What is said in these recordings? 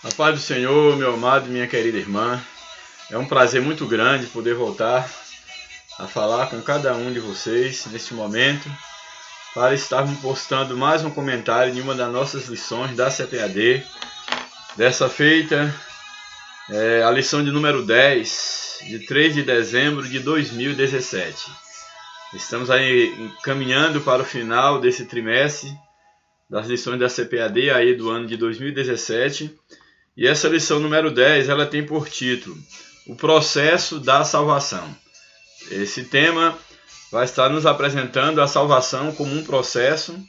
A paz do Senhor, meu amado e minha querida irmã. É um prazer muito grande poder voltar a falar com cada um de vocês neste momento para estarmos postando mais um comentário de uma das nossas lições da CPAD. Dessa feita, a lição de número 10, de 3 de dezembro de 2017. Estamos aí caminhando para o final desse trimestre das lições da CPAD aí do ano de 2017. E essa lição número 10, ela tem por título O Processo da Salvação. Esse tema vai estar nos apresentando a salvação como um processo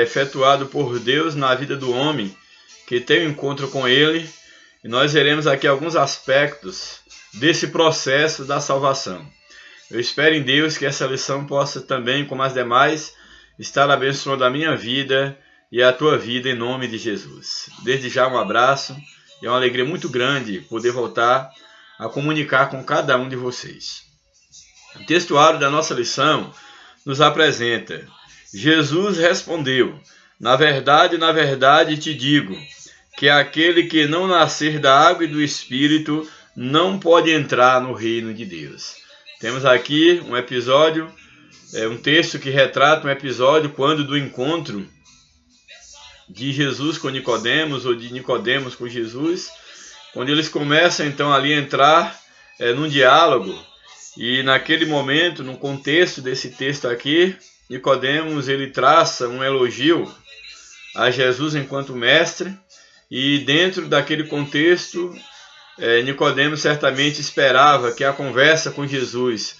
efetuado por Deus na vida do homem, que tem um encontro com Ele. E nós veremos aqui alguns aspectos desse processo da salvação. Eu espero em Deus que essa lição possa também, como as demais, estar abençoando a minha vida e a tua vida em nome de Jesus. Desde já um abraço e é uma alegria muito grande poder voltar a comunicar com cada um de vocês. O textuário da nossa lição nos apresenta: Jesus respondeu: na verdade te digo, que aquele que não nascer da água e do Espírito não pode entrar no reino de Deus. Temos aqui um episódio, um texto que retrata um episódio quando do encontro de Jesus com Nicodemos, ou de Nicodemos com Jesus, quando eles começam então ali a entrar num diálogo. E naquele momento, no contexto desse texto aqui, Nicodemos ele traça um elogio a Jesus enquanto mestre, e dentro daquele contexto, Nicodemos certamente esperava que a conversa com Jesus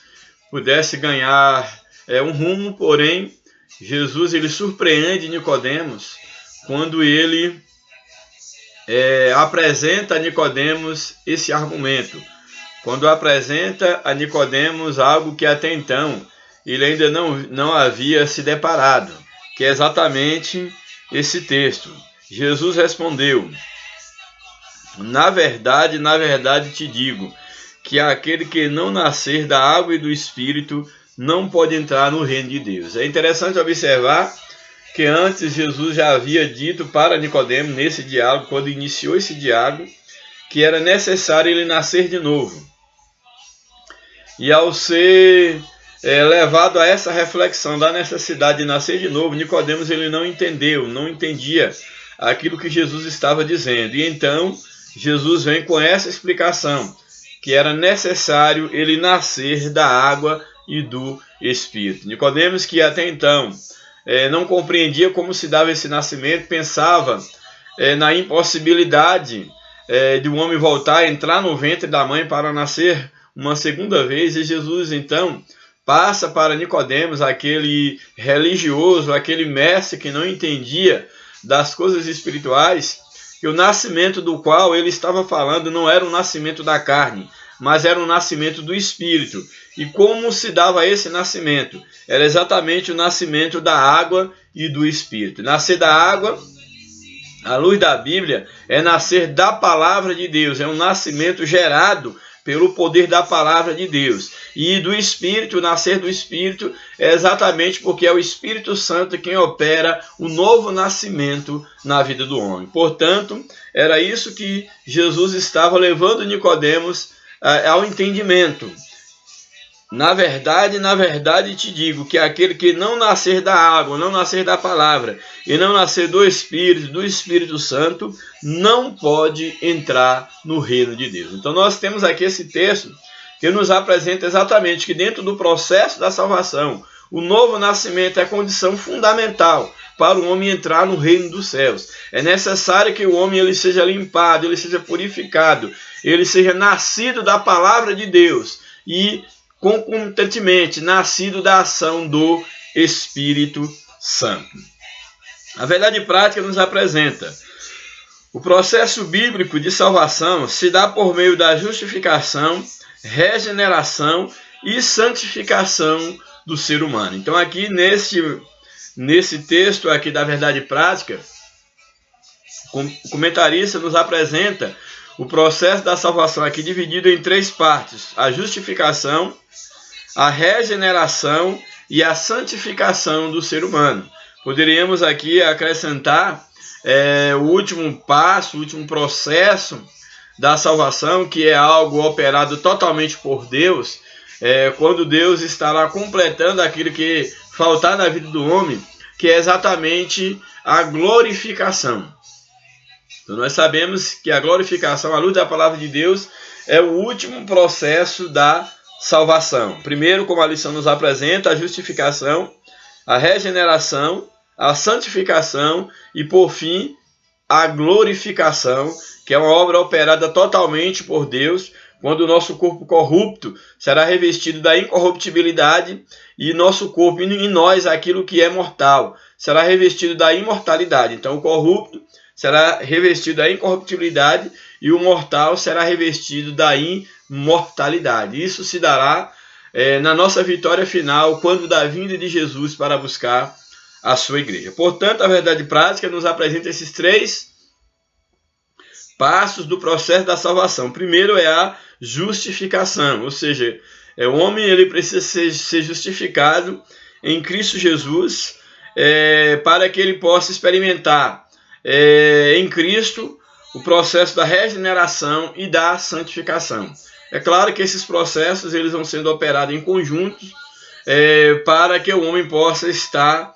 pudesse ganhar um rumo, porém Jesus ele surpreende Nicodemos quando ele apresenta a Nicodemos esse argumento, quando apresenta a Nicodemos algo que até então ele ainda não havia se deparado, que é exatamente esse texto. Jesus respondeu: na verdade te digo, que aquele que não nascer da água e do Espírito não pode entrar no reino de Deus. É interessante observar que antes Jesus já havia dito para Nicodemos, nesse diálogo, quando iniciou esse diálogo, que era necessário ele nascer de novo. E ao ser levado a essa reflexão da necessidade de nascer de novo, Nicodemos ele não entendia aquilo que Jesus estava dizendo. E então Jesus vem com essa explicação, que era necessário ele nascer da água e do Espírito. Nicodemos, que até então não compreendia como se dava esse nascimento, pensava na impossibilidade de um homem voltar a entrar no ventre da mãe para nascer uma segunda vez. E Jesus então passa para Nicodemos, aquele religioso, aquele mestre que não entendia das coisas espirituais, que o nascimento do qual ele estava falando não era o nascimento da carne, mas era o nascimento do Espírito. E como se dava esse nascimento? Era exatamente o nascimento da água e do Espírito. Nascer da água, à luz da Bíblia, é nascer da palavra de Deus, é um nascimento gerado pelo poder da palavra de Deus. E do Espírito, nascer do Espírito, é exatamente porque é o Espírito Santo quem opera o novo nascimento na vida do homem. Portanto, era isso que Jesus estava levando Nicodemos ao entendimento. Na verdade te digo, que aquele que não nascer da água, não nascer da palavra, e não nascer do Espírito Santo, não pode entrar no reino de Deus. Então nós temos aqui esse texto que nos apresenta exatamente que dentro do processo da salvação, o novo nascimento é condição fundamental para o homem entrar no reino dos céus. É necessário que o homem ele seja limpado, ele seja purificado, ele seja nascido da palavra de Deus e concomitantemente nascido da ação do Espírito Santo. A verdade prática nos apresenta: o processo bíblico de salvação se dá por meio da justificação, regeneração e santificação do ser humano. Então aqui nesse texto aqui da verdade prática, o comentarista nos apresenta o processo da salvação aqui dividido em 3 partes: a justificação, a regeneração e a santificação do ser humano. Poderíamos aqui acrescentar o último passo, o último processo da salvação, que é algo operado totalmente por Deus, quando Deus estará completando aquilo que faltar na vida do homem, que é exatamente a glorificação. Então nós sabemos que a glorificação, à luz da palavra de Deus, é o último processo da salvação. Primeiro, como a lição nos apresenta, a justificação, a regeneração, a santificação e, por fim, a glorificação, que é uma obra operada totalmente por Deus, quando o nosso corpo corrupto será revestido da incorruptibilidade e nosso corpo, em nós, aquilo que é mortal, será revestido da imortalidade. Então, o corrupto será revestido da incorruptibilidade e o mortal será revestido da imortalidade. Isso se dará na nossa vitória final, quando da vinda de Jesus para buscar a sua igreja. Portanto, a verdade prática nos apresenta esses 3 passos do processo da salvação. Primeiro é a justificação, ou seja, o homem ele precisa ser justificado em Cristo Jesus para que ele possa experimentar em Cristo o processo da regeneração e da santificação. É claro que esses processos eles vão sendo operados em conjunto para que o homem possa estar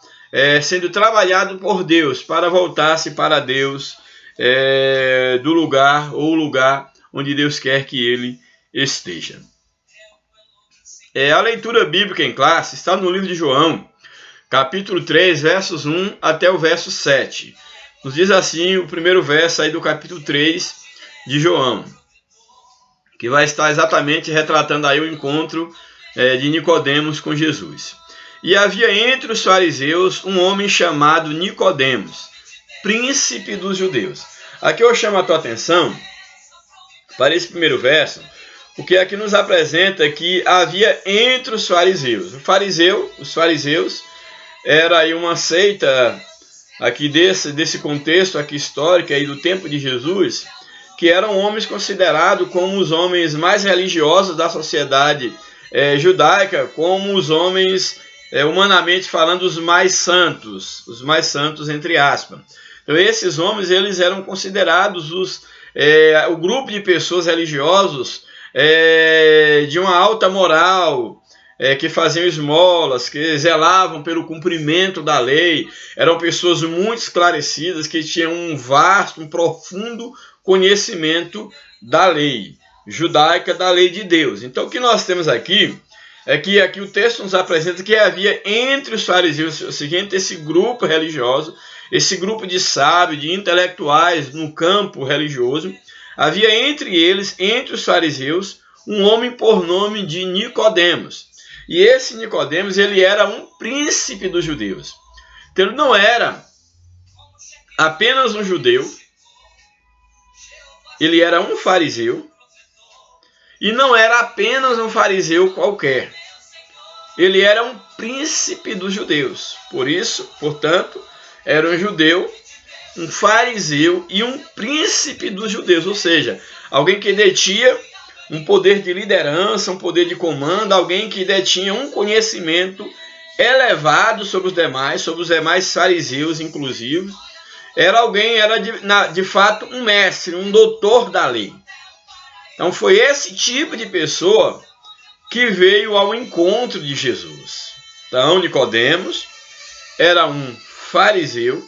sendo trabalhado por Deus, para voltar-se para Deus do lugar ou lugar onde Deus quer que ele esteja. A leitura bíblica em classe está no livro de João, capítulo 3, versos 1 até o verso 7. Nos diz assim o primeiro verso aí do capítulo 3 de João, que vai estar exatamente retratando aí o encontro de Nicodemos com Jesus. E havia entre os fariseus um homem chamado Nicodemos, príncipe dos judeus. Aqui eu chamo a tua atenção para esse primeiro verso, porque aqui nos apresenta que havia entre os fariseus. Os fariseus era aí uma seita aqui desse contexto aqui histórico aí do tempo de Jesus, que eram homens considerados como os homens mais religiosos da sociedade judaica, como os homens, humanamente falando, os mais santos entre aspas. Então esses homens eles eram considerados o grupo de pessoas religiosos de uma alta moral, que faziam esmolas, que zelavam pelo cumprimento da lei, eram pessoas muito esclarecidas, que tinham um vasto, um profundo conhecimento da lei judaica, da lei de Deus. Então o que nós temos aqui é que aqui o texto nos apresenta que havia entre os fariseus o seguinte, esse grupo religioso, esse grupo de sábios, de intelectuais no campo religioso, havia entre eles, entre os fariseus, um homem por nome de Nicodemos. E esse Nicodemos, ele era um príncipe dos judeus. Então ele não era apenas um judeu, ele era um fariseu, e não era apenas um fariseu qualquer. Ele era um príncipe dos judeus. Por isso, portanto, era um judeu, um fariseu e um príncipe dos judeus. Ou seja, alguém que detinha um poder de liderança, um poder de comando, alguém que detinha um conhecimento elevado sobre os demais fariseus, inclusive. Era de fato um mestre, um doutor da lei. Então foi esse tipo de pessoa que veio ao encontro de Jesus. Então Nicodemos era um fariseu,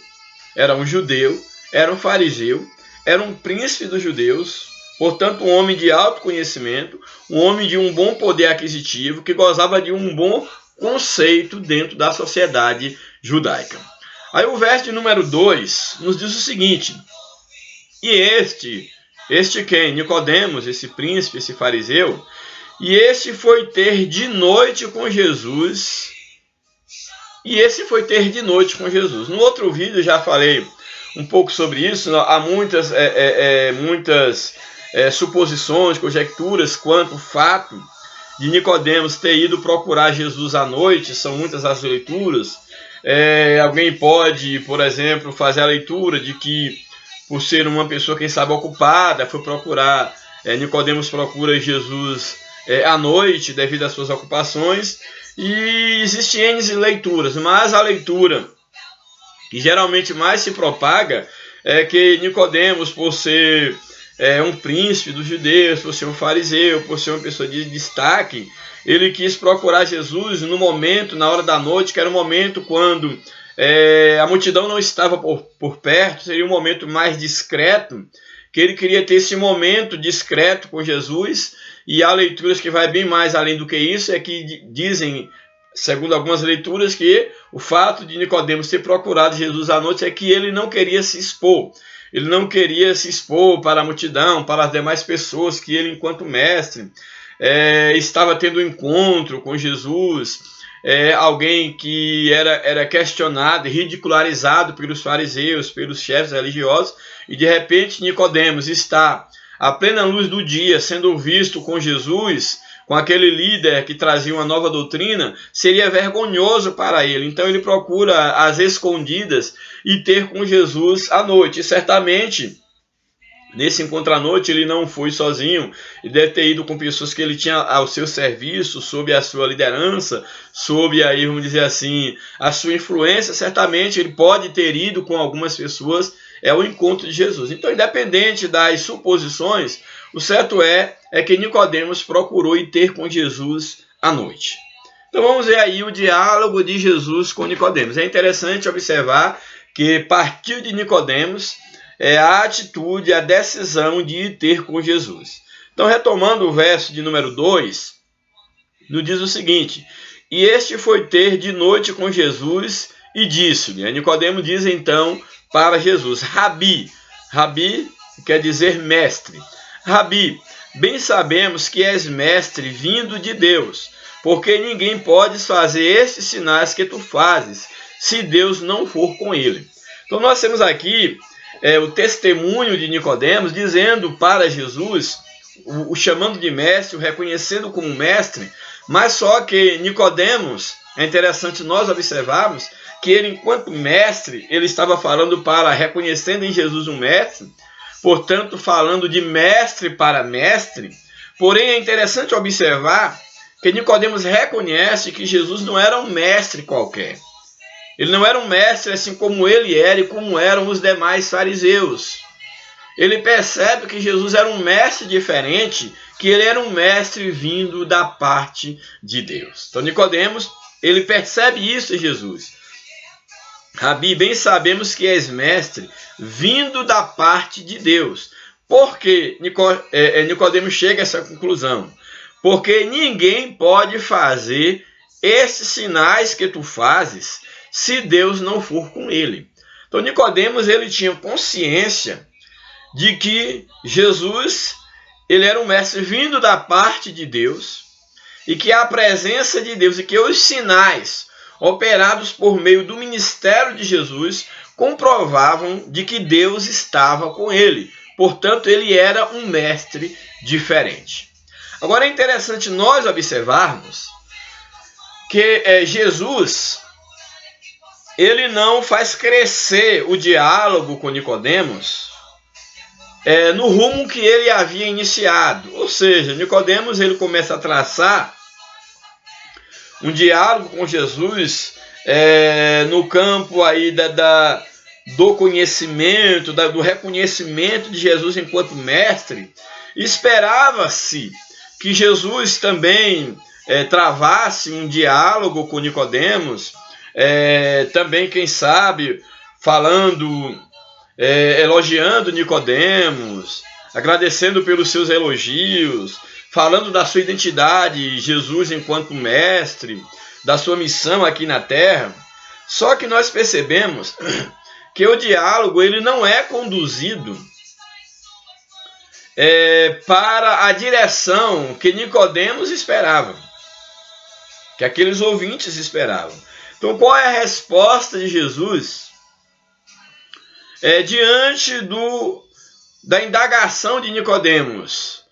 era um judeu, era um fariseu, era um príncipe dos judeus, portanto um homem de alto conhecimento, um homem de um bom poder aquisitivo, que gozava de um bom conceito dentro da sociedade judaica. Aí o verso de número 2 nos diz o seguinte: e este quem? Nicodemos, esse príncipe, esse fariseu, e este foi ter de noite com Jesus. E esse foi ter de noite com Jesus. No outro vídeo já falei um pouco sobre isso. Há muitas suposições, conjecturas quanto ao fato de Nicodemos ter ido procurar Jesus à noite. São muitas as leituras. Alguém pode, por exemplo, fazer a leitura de que, por ser uma pessoa, quem sabe, ocupada, foi procurar, Nicodemos procura Jesus à noite, devido às suas ocupações, e existem N leituras, mas a leitura que geralmente mais se propaga é que Nicodemos, por ser um príncipe dos judeus, por ser um fariseu, por ser uma pessoa de destaque, ele quis procurar Jesus no momento, na hora da noite, que era um momento quando a multidão não estava por perto, seria um momento mais discreto, que ele queria ter esse momento discreto com Jesus, e há leituras que vai bem mais além do que isso, é que dizem, segundo algumas leituras, que o fato de Nicodemos ter procurado Jesus à noite é que ele não queria se expor. Ele não queria se expor para a multidão, para as demais pessoas, que ele, enquanto mestre, estava tendo um encontro com Jesus, alguém que era questionado e ridicularizado pelos fariseus, pelos chefes religiosos, e de repente Nicodemos está à plena luz do dia, sendo visto com Jesus, com aquele líder que trazia uma nova doutrina, seria vergonhoso para ele. Então ele procura às escondidas e ter com Jesus à noite. E certamente, nesse encontro à noite, ele não foi sozinho, e deve ter ido com pessoas que ele tinha ao seu serviço, sob a sua liderança, sob, aí, vamos dizer assim, a sua influência. Certamente ele pode ter ido com algumas pessoas ao encontro de Jesus. Então, independente das suposições, o certo é que Nicodemos procurou ir ter com Jesus à noite. Então vamos ver aí o diálogo de Jesus com Nicodemos. É interessante observar que partiu de Nicodemos a atitude, a decisão de ir ter com Jesus. Então, retomando o verso de número 2, nos diz o seguinte: e este foi ter de noite com Jesus e disse-lhe. Nicodemos diz então para Jesus: Rabi. Rabi quer dizer mestre. Rabi, bem sabemos que és mestre vindo de Deus, porque ninguém pode fazer esses sinais que tu fazes, se Deus não for com ele. Então nós temos aqui o testemunho de Nicodemos dizendo para Jesus, o chamando de mestre, o reconhecendo como mestre, mas só que Nicodemos, é interessante nós observarmos que ele, enquanto mestre, ele estava falando reconhecendo em Jesus um mestre, portanto falando de mestre para mestre. Porém é interessante observar que Nicodemos reconhece que Jesus não era um mestre qualquer. Ele não era um mestre assim como ele era e como eram os demais fariseus. Ele percebe que Jesus era um mestre diferente, que ele era um mestre vindo da parte de Deus. Então Nicodemos, ele percebe isso em Jesus. Rabi, bem sabemos que és mestre vindo da parte de Deus. Por que Nicodemos chega a essa conclusão? Porque ninguém pode fazer esses sinais que tu fazes se Deus não for com ele. Então Nicodemos, ele tinha consciência de que Jesus, ele era um mestre vindo da parte de Deus, e que a presença de Deus e que os sinais operados por meio do ministério de Jesus comprovavam de que Deus estava com ele. Portanto, ele era um mestre diferente. Agora é interessante nós observarmos que Jesus, ele não faz crescer o diálogo com Nicodemos no rumo que ele havia iniciado. Ou seja, Nicodemos, ele começa a traçar um diálogo com Jesus no campo aí do conhecimento, do reconhecimento de Jesus enquanto mestre. Esperava-se que Jesus também travasse um diálogo com Nicodemos, também, quem sabe, falando, elogiando Nicodemos, agradecendo pelos seus elogios, falando da sua identidade, Jesus enquanto mestre, da sua missão aqui na terra. Só que nós percebemos que o diálogo, ele não é conduzido para a direção que Nicodemos esperava, que aqueles ouvintes esperavam. Então, qual é a resposta de Jesus diante da indagação de Nicodemos?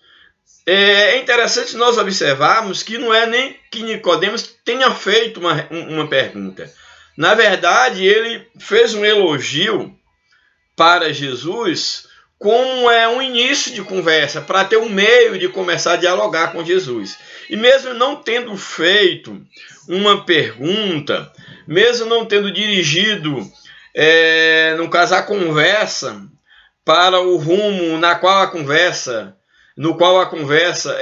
É interessante nós observarmos que não é nem que Nicodemos tenha feito uma pergunta. Na verdade, ele fez um elogio para Jesus como um início de conversa, para ter um meio de começar a dialogar com Jesus. E mesmo não tendo feito uma pergunta, mesmo não tendo dirigido no caso, a conversa para o rumo no qual a conversa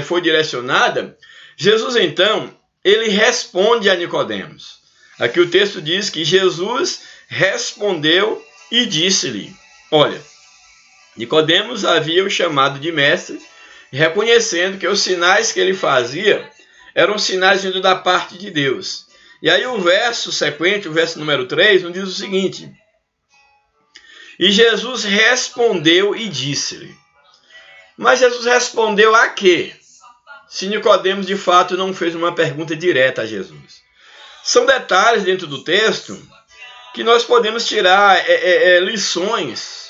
foi direcionada, Jesus, então, ele responde a Nicodemos. Aqui o texto diz que Jesus respondeu e disse-lhe, olha, Nicodemos havia o chamado de mestre, reconhecendo que os sinais que ele fazia eram sinais vindo da parte de Deus. E aí o verso sequente, o verso número 3, nos diz o seguinte, e Jesus respondeu e disse-lhe. Mas Jesus respondeu a quê? Se Nicodemos de fato não fez uma pergunta direta a Jesus. São detalhes dentro do texto que nós podemos tirar lições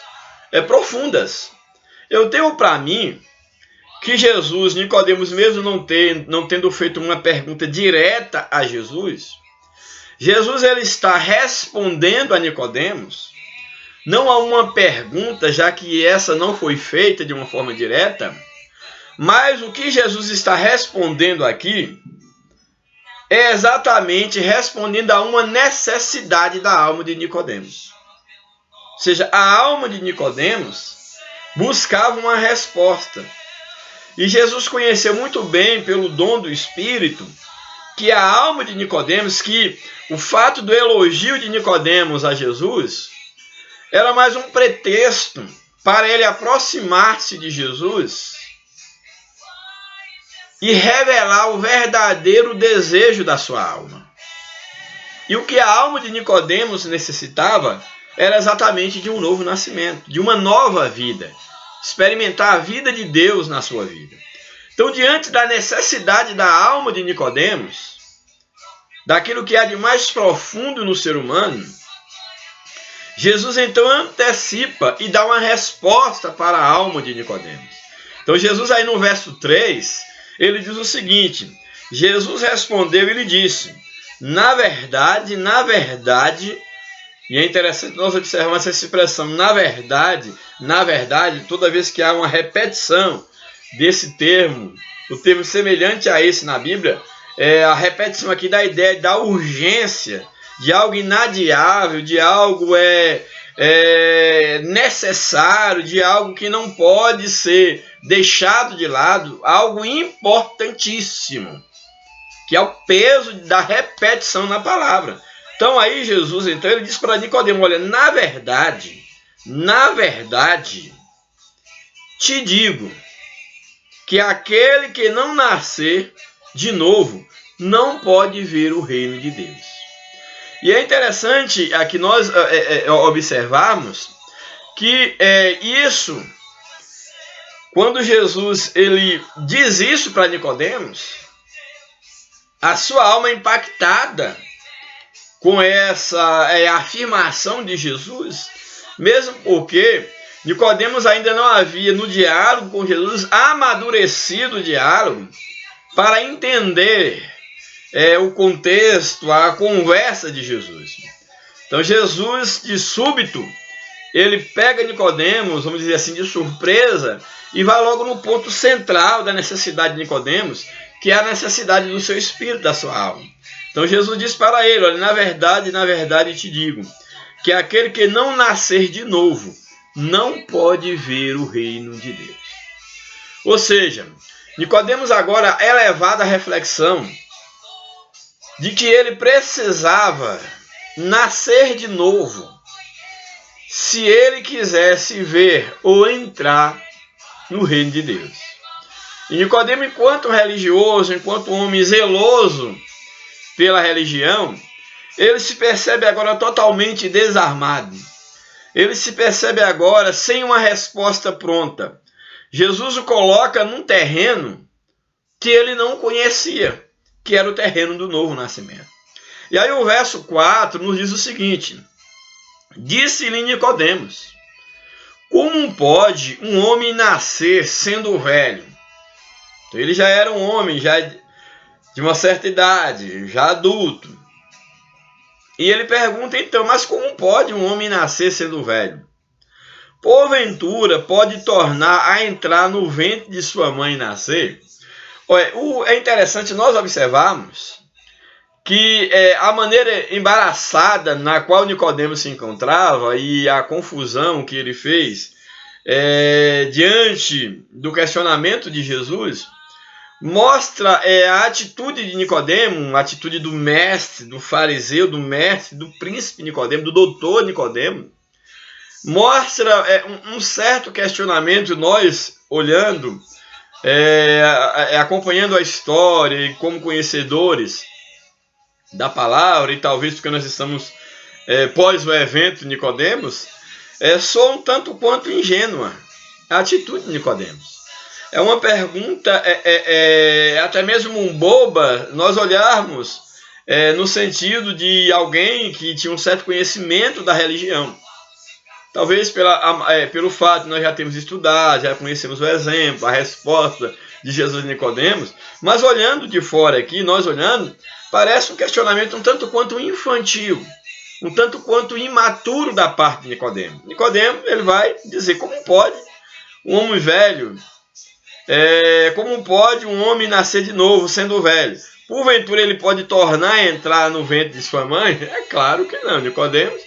profundas. Eu tenho para mim que Jesus, Nicodemos, mesmo não tendo feito uma pergunta direta a Jesus, Jesus ele está respondendo a Nicodemos, não a uma pergunta, já que essa não foi feita de uma forma direta, mas o que Jesus está respondendo aqui é exatamente respondendo a uma necessidade da alma de Nicodemos. Ou seja, a alma de Nicodemos buscava uma resposta. E Jesus conheceu muito bem, pelo dom do Espírito, que a alma de Nicodemos, que o fato do elogio de Nicodemos a Jesus era mais um pretexto para ele aproximar-se de Jesus e revelar o verdadeiro desejo da sua alma. E o que a alma de Nicodemos necessitava era exatamente de um novo nascimento, de uma nova vida, experimentar a vida de Deus na sua vida. Então, diante da necessidade da alma de Nicodemos, daquilo que há de mais profundo no ser humano, Jesus então antecipa e dá uma resposta para a alma de Nicodemos. Então Jesus aí no verso 3, ele diz o seguinte, Jesus respondeu e lhe disse, na verdade, e é interessante nós observarmos essa expressão, na verdade, toda vez que há uma repetição desse termo, o termo semelhante a esse na Bíblia, a repetição aqui da ideia da urgência, de algo inadiável, de algo necessário, de algo que não pode ser deixado de lado, algo importantíssimo, que é o peso da repetição na palavra. Então aí Jesus, então, ele diz para Nicodemo, olha, na verdade, te digo que aquele que não nascer de novo não pode ver o reino de Deus. E é interessante aqui nós observarmos que isso, quando Jesus ele diz isso para Nicodemos, a sua alma é impactada com essa afirmação de Jesus, mesmo porque Nicodemos ainda não havia no diálogo com Jesus amadurecido o diálogo para entender o contexto, a conversa de Jesus. Então Jesus, de súbito, ele pega Nicodemos, vamos dizer assim, de surpresa, e vai logo no ponto central da necessidade de Nicodemos, que é a necessidade do seu espírito, da sua alma. Então Jesus diz para ele, olha, na verdade te digo, que aquele que não nascer de novo, não pode ver o reino de Deus. Ou seja, Nicodemos agora é levado à reflexão de que ele precisava nascer de novo se ele quisesse ver ou entrar no reino de Deus. E Nicodemo, enquanto religioso, enquanto homem zeloso pela religião, ele se percebe agora totalmente desarmado. Ele se percebe agora sem uma resposta pronta. Jesus o coloca num terreno que ele não conhecia, que era o terreno do novo nascimento. E aí o verso 4 nos diz o seguinte, disse-lhe Nicodemos, como pode um homem nascer sendo velho? Então ele já era um homem, já de uma certa idade, já adulto. E ele pergunta então, mas como pode um homem nascer sendo velho? Porventura pode tornar a entrar no ventre de sua mãe e nascer? Olha, é interessante nós observarmos que a maneira embaraçada na qual Nicodemos se encontrava e a confusão que ele fez diante do questionamento de Jesus mostra a atitude de Nicodemo, a atitude do mestre, do fariseu, do mestre, do príncipe Nicodemo, do doutor Nicodemo. Mostra um certo questionamento, nós olhando, acompanhando a história e como conhecedores da palavra, e talvez porque nós estamos pós o evento Nicodemos, sou um tanto quanto ingênua a atitude de Nicodemos. É uma pergunta até mesmo boba nós olharmos no sentido de alguém que tinha um certo conhecimento da religião. Talvez pelo fato de nós já temos estudado, já conhecemos o exemplo, a resposta de Jesus e Nicodemos, mas olhando de fora aqui, nós olhando, parece um questionamento um tanto quanto infantil, um tanto quanto imaturo da parte de Nicodemo. Nicodemo, ele vai dizer como pode um homem velho, como pode um homem nascer de novo sendo velho? Porventura ele pode tornar a entrar no ventre de sua mãe? É claro que não. Nicodemos,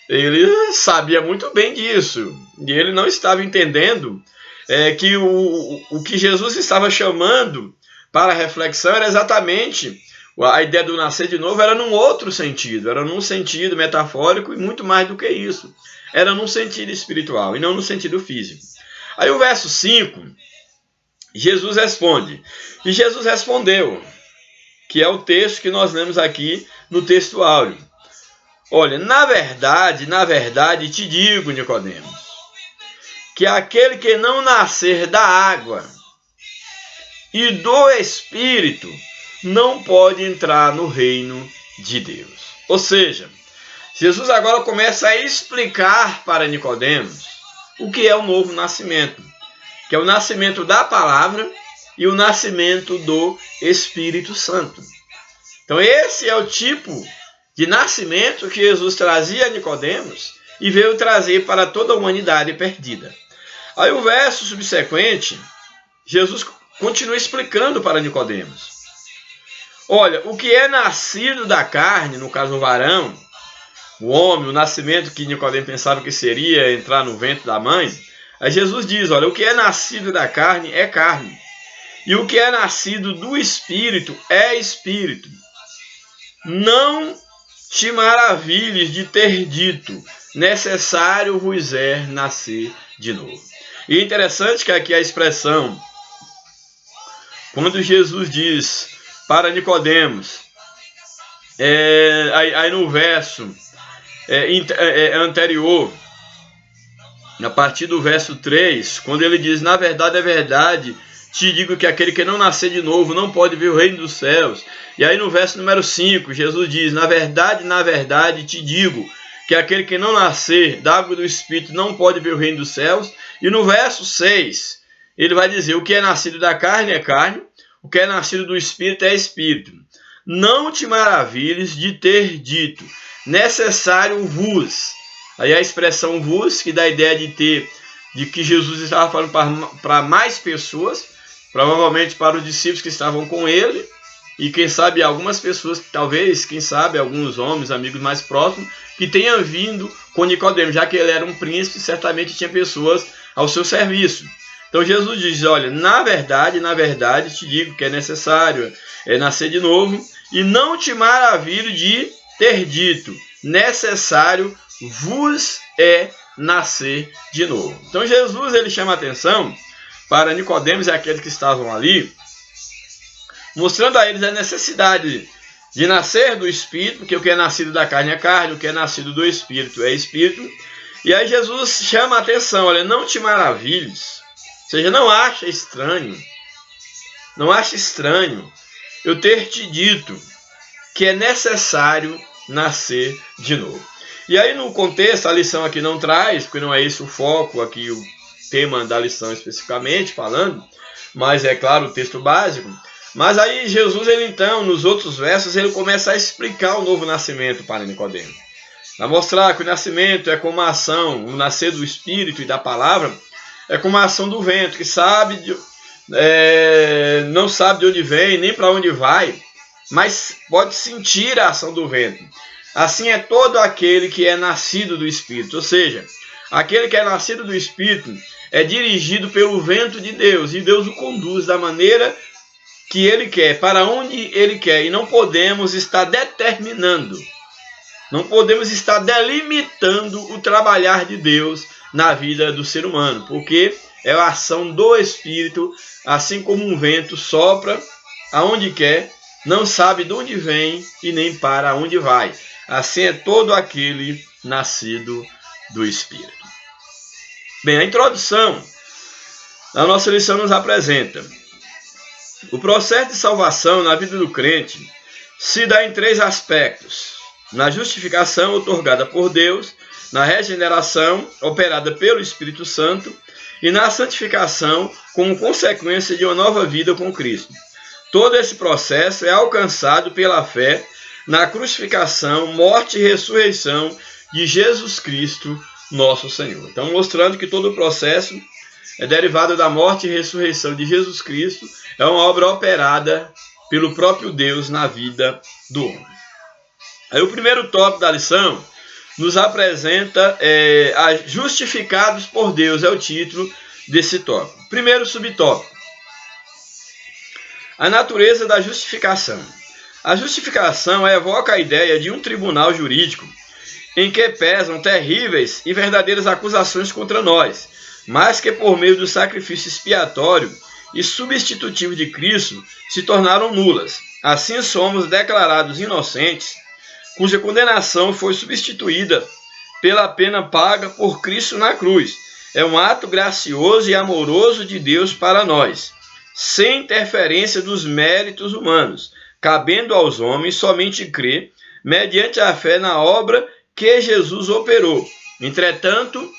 ele sabia muito bem disso, e ele não estava entendendo que o que Jesus estava chamando para a reflexão era exatamente a ideia do nascer de novo, era num outro sentido, era num sentido metafórico e muito mais do que isso. Era num sentido espiritual e não no sentido físico. Aí o verso 5, Jesus responde. E Jesus respondeu, que é o texto que nós lemos aqui no texto áureo. Olha, na verdade te digo, Nicodemos, que aquele que não nascer da água e do Espírito não pode entrar no reino de Deus. Ou seja, Jesus agora começa a explicar para Nicodemos o que é o novo nascimento, que é o nascimento da palavra e o nascimento do Espírito Santo. Então esse é o tipo de nascimento que Jesus trazia a Nicodemos e veio trazer para toda a humanidade perdida. Aí o verso subsequente, Jesus continua explicando para Nicodemos. Olha, o que é nascido da carne, no caso o varão, o homem, o nascimento que Nicodemo pensava que seria entrar no ventre da mãe, aí Jesus diz, olha, o que é nascido da carne é carne, e o que é nascido do Espírito é Espírito. Não te maravilhes de ter dito, necessário vos é nascer de novo. E é interessante que aqui a expressão, quando Jesus diz para Nicodemos, aí no verso anterior, a partir do verso 3, quando ele diz, na verdade é verdade, te digo que aquele que não nascer de novo não pode ver o reino dos céus. E aí no verso número 5, Jesus diz, na verdade te digo que aquele que não nascer da água do Espírito não pode ver o reino dos céus. E no verso 6, ele vai dizer, o que é nascido da carne é carne, o que é nascido do Espírito é Espírito. Não te maravilhes de ter dito, necessário vos. Aí a expressão vos, que dá a ideia de que Jesus estava falando para mais pessoas, provavelmente para os discípulos que estavam com ele, e quem sabe algumas pessoas, talvez, quem sabe alguns homens, amigos mais próximos, que tenham vindo com Nicodemo, já que ele era um príncipe, certamente tinha pessoas ao seu serviço. Então Jesus diz, olha, na verdade te digo que é necessário nascer de novo, e não te maravilho de ter dito, necessário vos é nascer de novo. Então Jesus, ele chama a atenção para Nicodemos e aqueles que estavam ali, mostrando a eles a necessidade de nascer do Espírito, porque o que é nascido da carne é carne, o que é nascido do Espírito é Espírito. E aí Jesus chama a atenção, olha, não te maravilhes, ou seja, não acha estranho eu ter te dito que é necessário nascer de novo. E aí no contexto, a lição aqui não traz, porque não é esse o foco aqui, o tema da lição especificamente falando, mas é claro o texto básico. Mas aí Jesus, ele então, nos outros versos, ele começa a explicar o novo nascimento para Nicodemo. Vai mostrar que o nascimento é como a ação, o nascer do Espírito e da palavra, é como a ação do vento, que não sabe de onde vem, nem para onde vai, mas pode sentir a ação do vento. Assim é todo aquele que é nascido do Espírito, ou seja, aquele que é nascido do Espírito é dirigido pelo vento de Deus, e Deus o conduz da maneira que Ele quer, para onde Ele quer, e não podemos estar determinando, não podemos estar delimitando o trabalhar de Deus na vida do ser humano, porque é a ação do Espírito, assim como um vento sopra aonde quer, não sabe de onde vem e nem para onde vai. Assim é todo aquele nascido do Espírito. Bem, a introdução da nossa lição nos apresenta: o processo de salvação na vida do crente se dá em 3 aspectos: na justificação outorgada por Deus, na regeneração operada pelo Espírito Santo e na santificação como consequência de uma nova vida com Cristo. Todo esse processo é alcançado pela fé na crucificação, morte e ressurreição de Jesus Cristo, nosso Senhor. Então, mostrando que todo o processo é derivado da morte e ressurreição de Jesus Cristo, é uma obra operada pelo próprio Deus na vida do homem. Aí o primeiro tópico da lição nos apresenta justificados por Deus, é o título desse tópico. Primeiro subtópico: a natureza da justificação. A justificação evoca a ideia de um tribunal jurídico em que pesam terríveis e verdadeiras acusações contra nós, mas que por meio do sacrifício expiatório e substitutivo de Cristo se tornaram nulas. Assim somos declarados inocentes, cuja condenação foi substituída pela pena paga por Cristo na cruz. É um ato gracioso e amoroso de Deus para nós, sem interferência dos méritos humanos, cabendo aos homens somente crer, mediante a fé na obra que Jesus operou. Entretanto,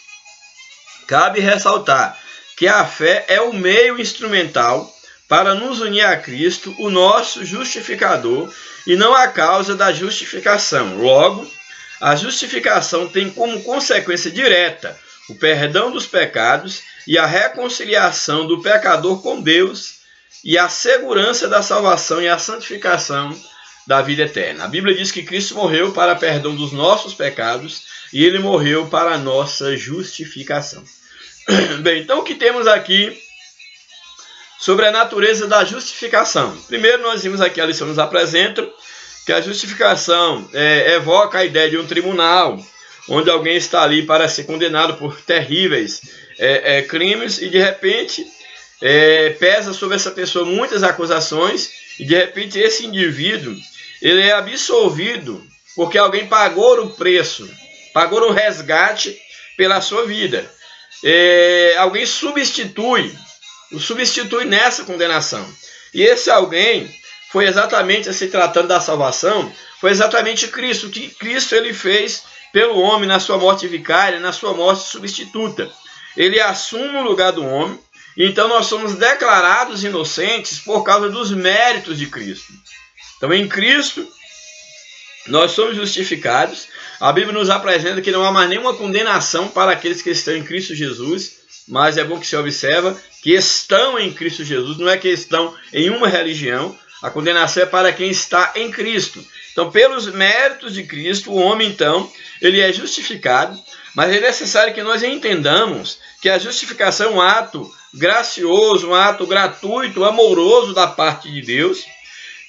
cabe ressaltar que a fé é o meio instrumental para nos unir a Cristo, o nosso justificador, e não a causa da justificação. Logo, a justificação tem como consequência direta o perdão dos pecados e a reconciliação do pecador com Deus e a segurança da salvação e a santificação da vida eterna. A Bíblia diz que Cristo morreu para perdão dos nossos pecados e Ele morreu para a nossa justificação. Bem, então o que temos aqui sobre a natureza da justificação? Primeiro, nós vimos aqui, a lição nos apresenta que a justificação evoca a ideia de um tribunal, onde alguém está ali para ser condenado por terríveis crimes e de repente pesa sobre essa pessoa muitas acusações e de repente esse indivíduo ele é absolvido porque alguém pagou o preço, pagou o resgate pela sua vida. Alguém o substitui nessa condenação. E esse alguém foi exatamente, se tratando da salvação, foi exatamente Cristo, o que Cristo ele fez pelo homem na sua morte vicária, na sua morte substituta. Ele assume o lugar do homem, e então nós somos declarados inocentes por causa dos méritos de Cristo. Então em Cristo nós somos justificados. A Bíblia nos apresenta que não há mais nenhuma condenação para aqueles que estão em Cristo Jesus, mas é bom que se observa que estão em Cristo Jesus, não é que estão em uma religião. A condenação é para quem está em Cristo. Então, pelos méritos de Cristo, o homem, então, ele é justificado, mas é necessário que nós entendamos que a justificação é um ato gracioso, um ato gratuito, amoroso da parte de Deus.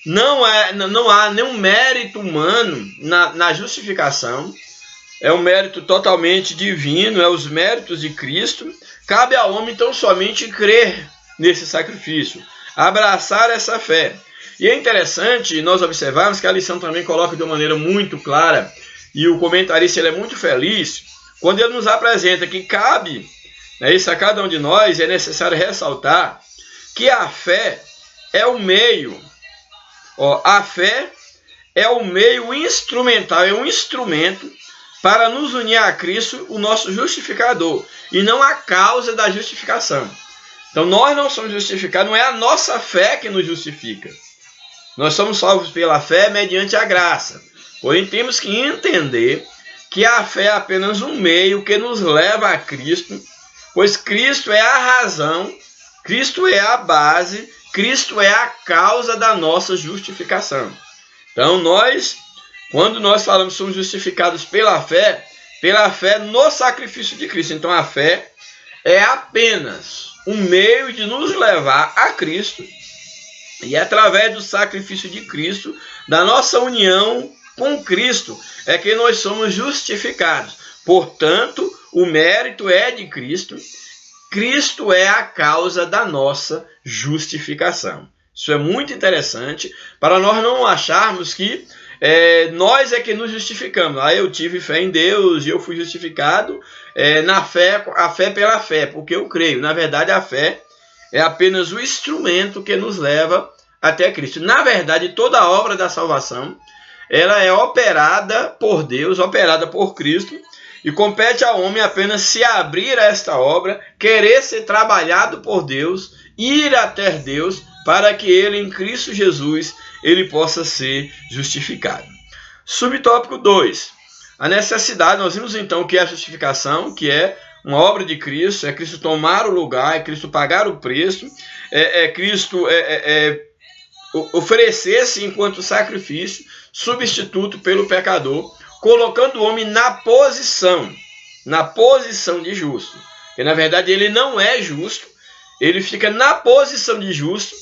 Não há nenhum mérito humano na justificação. É um mérito totalmente divino, é os méritos de Cristo. Cabe ao homem, então, somente crer nesse sacrifício, abraçar essa fé. E é interessante nós observarmos que a lição também coloca de uma maneira muito clara, e o comentarista ele é muito feliz, quando ele nos apresenta que cabe, isso a cada um de nós, é necessário ressaltar que a fé é o meio, a fé é o meio instrumental, é um instrumento para nos unir a Cristo, o nosso justificador, e não a causa da justificação. Então nós não somos justificados, não é a nossa fé que nos justifica. Nós somos salvos pela fé mediante a graça. Porém, temos que entender que a fé é apenas um meio que nos leva a Cristo, pois Cristo é a razão, Cristo é a base, Cristo é a causa da nossa justificação. Então quando nós falamos que somos justificados pela fé no sacrifício de Cristo. Então a fé é apenas um meio de nos levar a Cristo, e através do sacrifício de Cristo, da nossa união com Cristo, é que nós somos justificados. Portanto, o mérito é de Cristo. Cristo é a causa da nossa justificação. Isso é muito interessante para nós não acharmos que nós é que nos justificamos. Eu tive fé em Deus e eu fui justificado na fé, a fé pela fé, porque eu creio. Na verdade, a fé é apenas o instrumento que nos leva até Cristo. Na verdade, toda a obra da salvação, ela é operada por Deus, operada por Cristo, e compete ao homem apenas se abrir a esta obra, querer ser trabalhado por Deus, ir até Deus, para que ele, em Cristo Jesus, ele possa ser justificado. Subtópico 2. A necessidade, nós vimos então que é a justificação, que é uma obra de Cristo, é Cristo tomar o lugar, é Cristo pagar o preço, é Cristo oferecer-se enquanto sacrifício, substituto pelo pecador, colocando o homem na posição de justo. Porque na verdade ele não é justo, ele fica na posição de justo.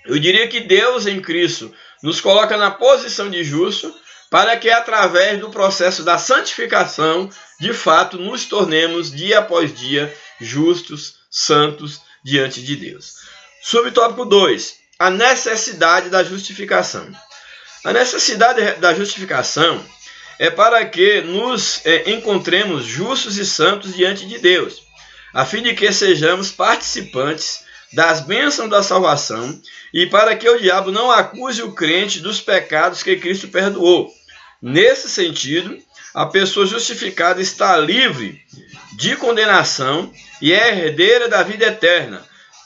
Eu diria que Deus em Cristo nos coloca na posição de justo, para que através do processo da santificação, de fato, nos tornemos dia após dia justos, santos diante de Deus. Subtópico 2. A necessidade da justificação. A necessidade da justificação é para que nos encontremos justos e santos diante de Deus, a fim de que sejamos participantes das bênçãos da salvação e para que o diabo não acuse o crente dos pecados que Cristo perdoou. Nesse sentido, a pessoa justificada está livre de condenação e é herdeira da vida eterna,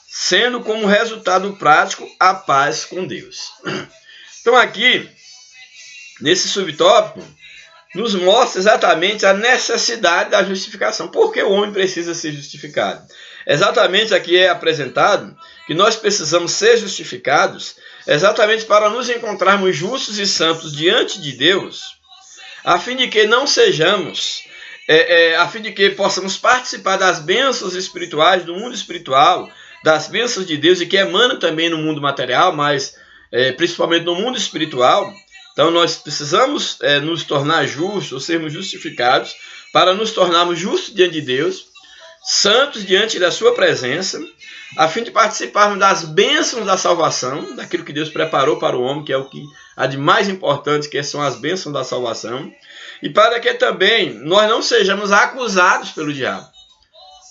sendo como resultado prático a paz com Deus. Então aqui, nesse subtópico, nos mostra exatamente a necessidade da justificação. Por que o homem precisa ser justificado? Exatamente aqui é apresentado que nós precisamos ser justificados exatamente para nos encontrarmos justos e santos diante de Deus, a fim de que não sejamos, a fim de que possamos participar das bênçãos espirituais, do mundo espiritual, das bênçãos de Deus e que emanam também no mundo material, mas principalmente no mundo espiritual. Então nós precisamos nos tornar justos, ou sermos justificados, para nos tornarmos justos diante de Deus, santos diante da sua presença, a fim de participarmos das bênçãos da salvação, daquilo que Deus preparou para o homem, que é o que há de mais importante, que são as bênçãos da salvação, e para que também nós não sejamos acusados pelo diabo.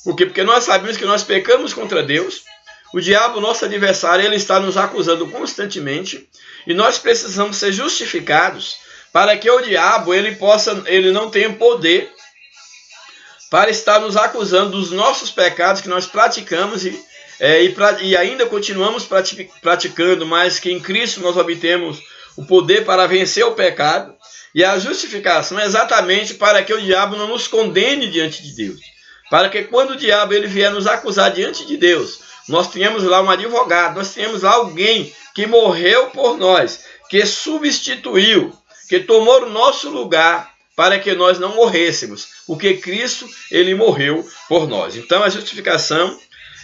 Por quê? Porque nós sabemos que nós pecamos contra Deus. O diabo, nosso adversário, ele está nos acusando constantemente, e nós precisamos ser justificados para que o diabo ele não tenha poder para estar nos acusando dos nossos pecados que nós praticamos e ainda continuamos praticando, mas que em Cristo nós obtemos o poder para vencer o pecado. E a justificação é exatamente para que o diabo não nos condene diante de Deus, para que quando o diabo ele vier nos acusar diante de Deus, nós tenhamos lá um advogado, nós tenhamos lá alguém que morreu por nós, que substituiu, que tomou o nosso lugar para que nós não morrêssemos, porque Cristo, ele morreu por nós. Então a justificação,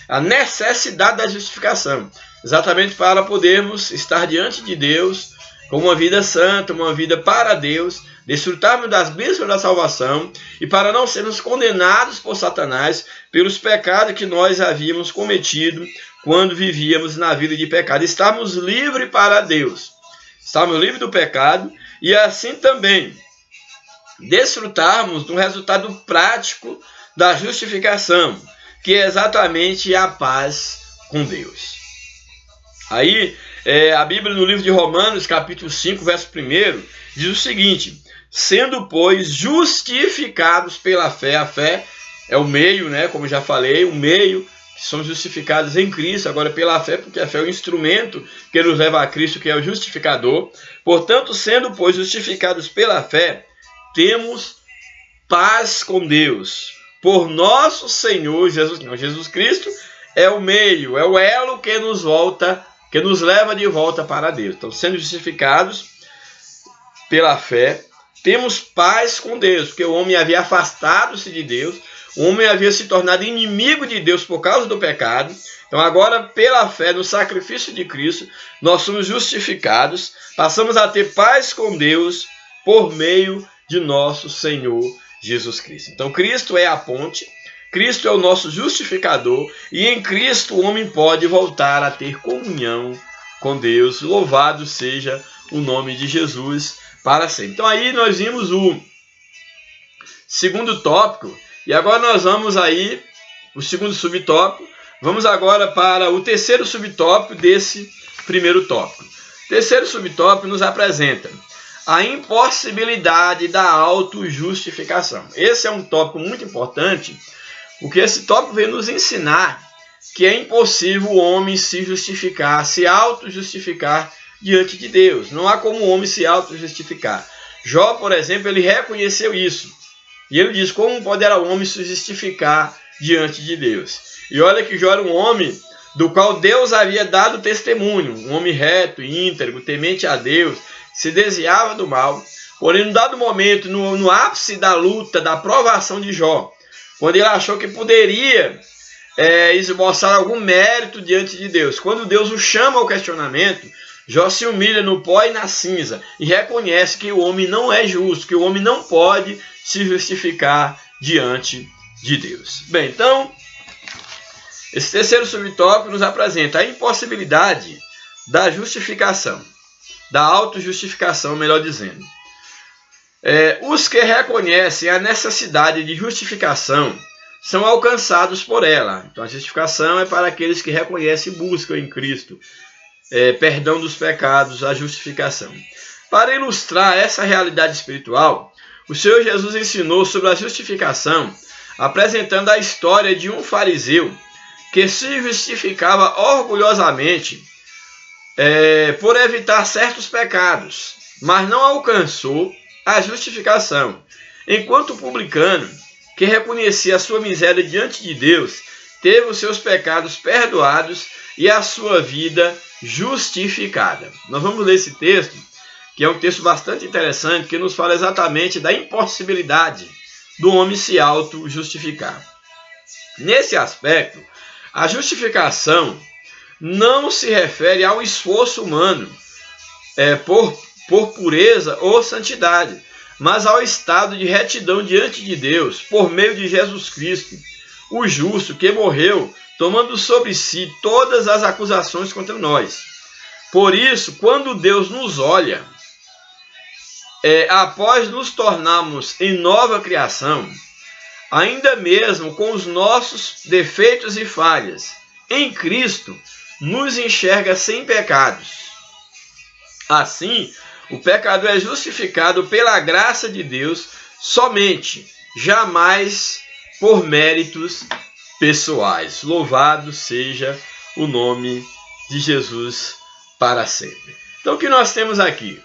a necessidade da justificação, exatamente para podermos estar diante de Deus com uma vida santa, uma vida para Deus, desfrutarmos das bênçãos da salvação e para não sermos condenados por Satanás pelos pecados que nós havíamos cometido quando vivíamos na vida de pecado. Estamos livres para Deus, estamos livres do pecado e assim também desfrutarmos do resultado prático da justificação, que é exatamente a paz com Deus. Aí, a Bíblia no livro de Romanos, capítulo 5, verso 1, diz o seguinte: sendo, pois, justificados pela fé. A fé é o meio, como já falei, o meio que somos justificados em Cristo, agora pela fé, porque a fé é o instrumento que nos leva a Cristo, que é o justificador. Portanto, sendo, pois, justificados pela fé, temos paz com Deus, por nosso Senhor Jesus. Jesus Cristo é o meio, é o elo que nos leva de volta para Deus. Então, sendo justificados, pela fé, temos paz com Deus, porque o homem havia afastado-se de Deus, o homem havia se tornado inimigo de Deus por causa do pecado. Então agora, pela fé no sacrifício de Cristo, nós somos justificados, passamos a ter paz com Deus por meio de nosso Senhor Jesus Cristo. Então Cristo é a ponte, Cristo é o nosso justificador, e em Cristo o homem pode voltar a ter comunhão com Deus. Louvado seja o nome de Jesus para sempre. Então aí nós vimos o segundo tópico, e agora nós vamos aí, o segundo subtópico, vamos agora para o terceiro subtópico desse primeiro tópico. O terceiro subtópico nos apresenta a impossibilidade da autojustificação. Esse é um tópico muito importante, porque esse tópico vem nos ensinar que é impossível o homem se justificar, se auto-justificar diante de Deus. Não há como o homem se auto-justificar. Jó, por exemplo, ele reconheceu isso. E ele diz, como poderá o homem se justificar diante de Deus? E olha que Jó era um homem do qual Deus havia dado testemunho. Um homem reto, íntegro, temente a Deus, se desviava do mal. Porém, num dado momento, no ápice da luta, da provação de Jó, quando ele achou que poderia esboçar algum mérito diante de Deus, quando Deus o chama ao questionamento, Jó se humilha no pó e na cinza e reconhece que o homem não é justo, que o homem não pode se justificar diante de Deus. Bem, então, esse terceiro subtópico nos apresenta a impossibilidade da justificação, da autojustificação, melhor dizendo. Os que reconhecem a necessidade de justificação são alcançados por ela. Então a justificação é para aqueles que reconhecem e buscam em Cristo perdão dos pecados, a justificação. Para ilustrar essa realidade espiritual, o Senhor Jesus ensinou sobre a justificação, apresentando a história de um fariseu que se justificava orgulhosamente por evitar certos pecados, mas não alcançou a justificação, enquanto o publicano, que reconhecia a sua miséria diante de Deus, teve os seus pecados perdoados e a sua vida justificada. Nós vamos ler esse texto, que é um texto bastante interessante, que nos fala exatamente da impossibilidade do homem se auto-justificar. Nesse aspecto, a justificação não se refere ao esforço humano por pureza ou santidade, mas ao estado de retidão diante de Deus, por meio de Jesus Cristo, o justo que morreu, tomando sobre si todas as acusações contra nós. Por isso, quando Deus nos olha, após nos tornarmos em nova criação, ainda mesmo com os nossos defeitos e falhas, em Cristo, nos enxerga sem pecados. Assim, o pecador é justificado pela graça de Deus somente, jamais por méritos pessoais. Louvado seja o nome de Jesus para sempre. Então, o que nós temos aqui?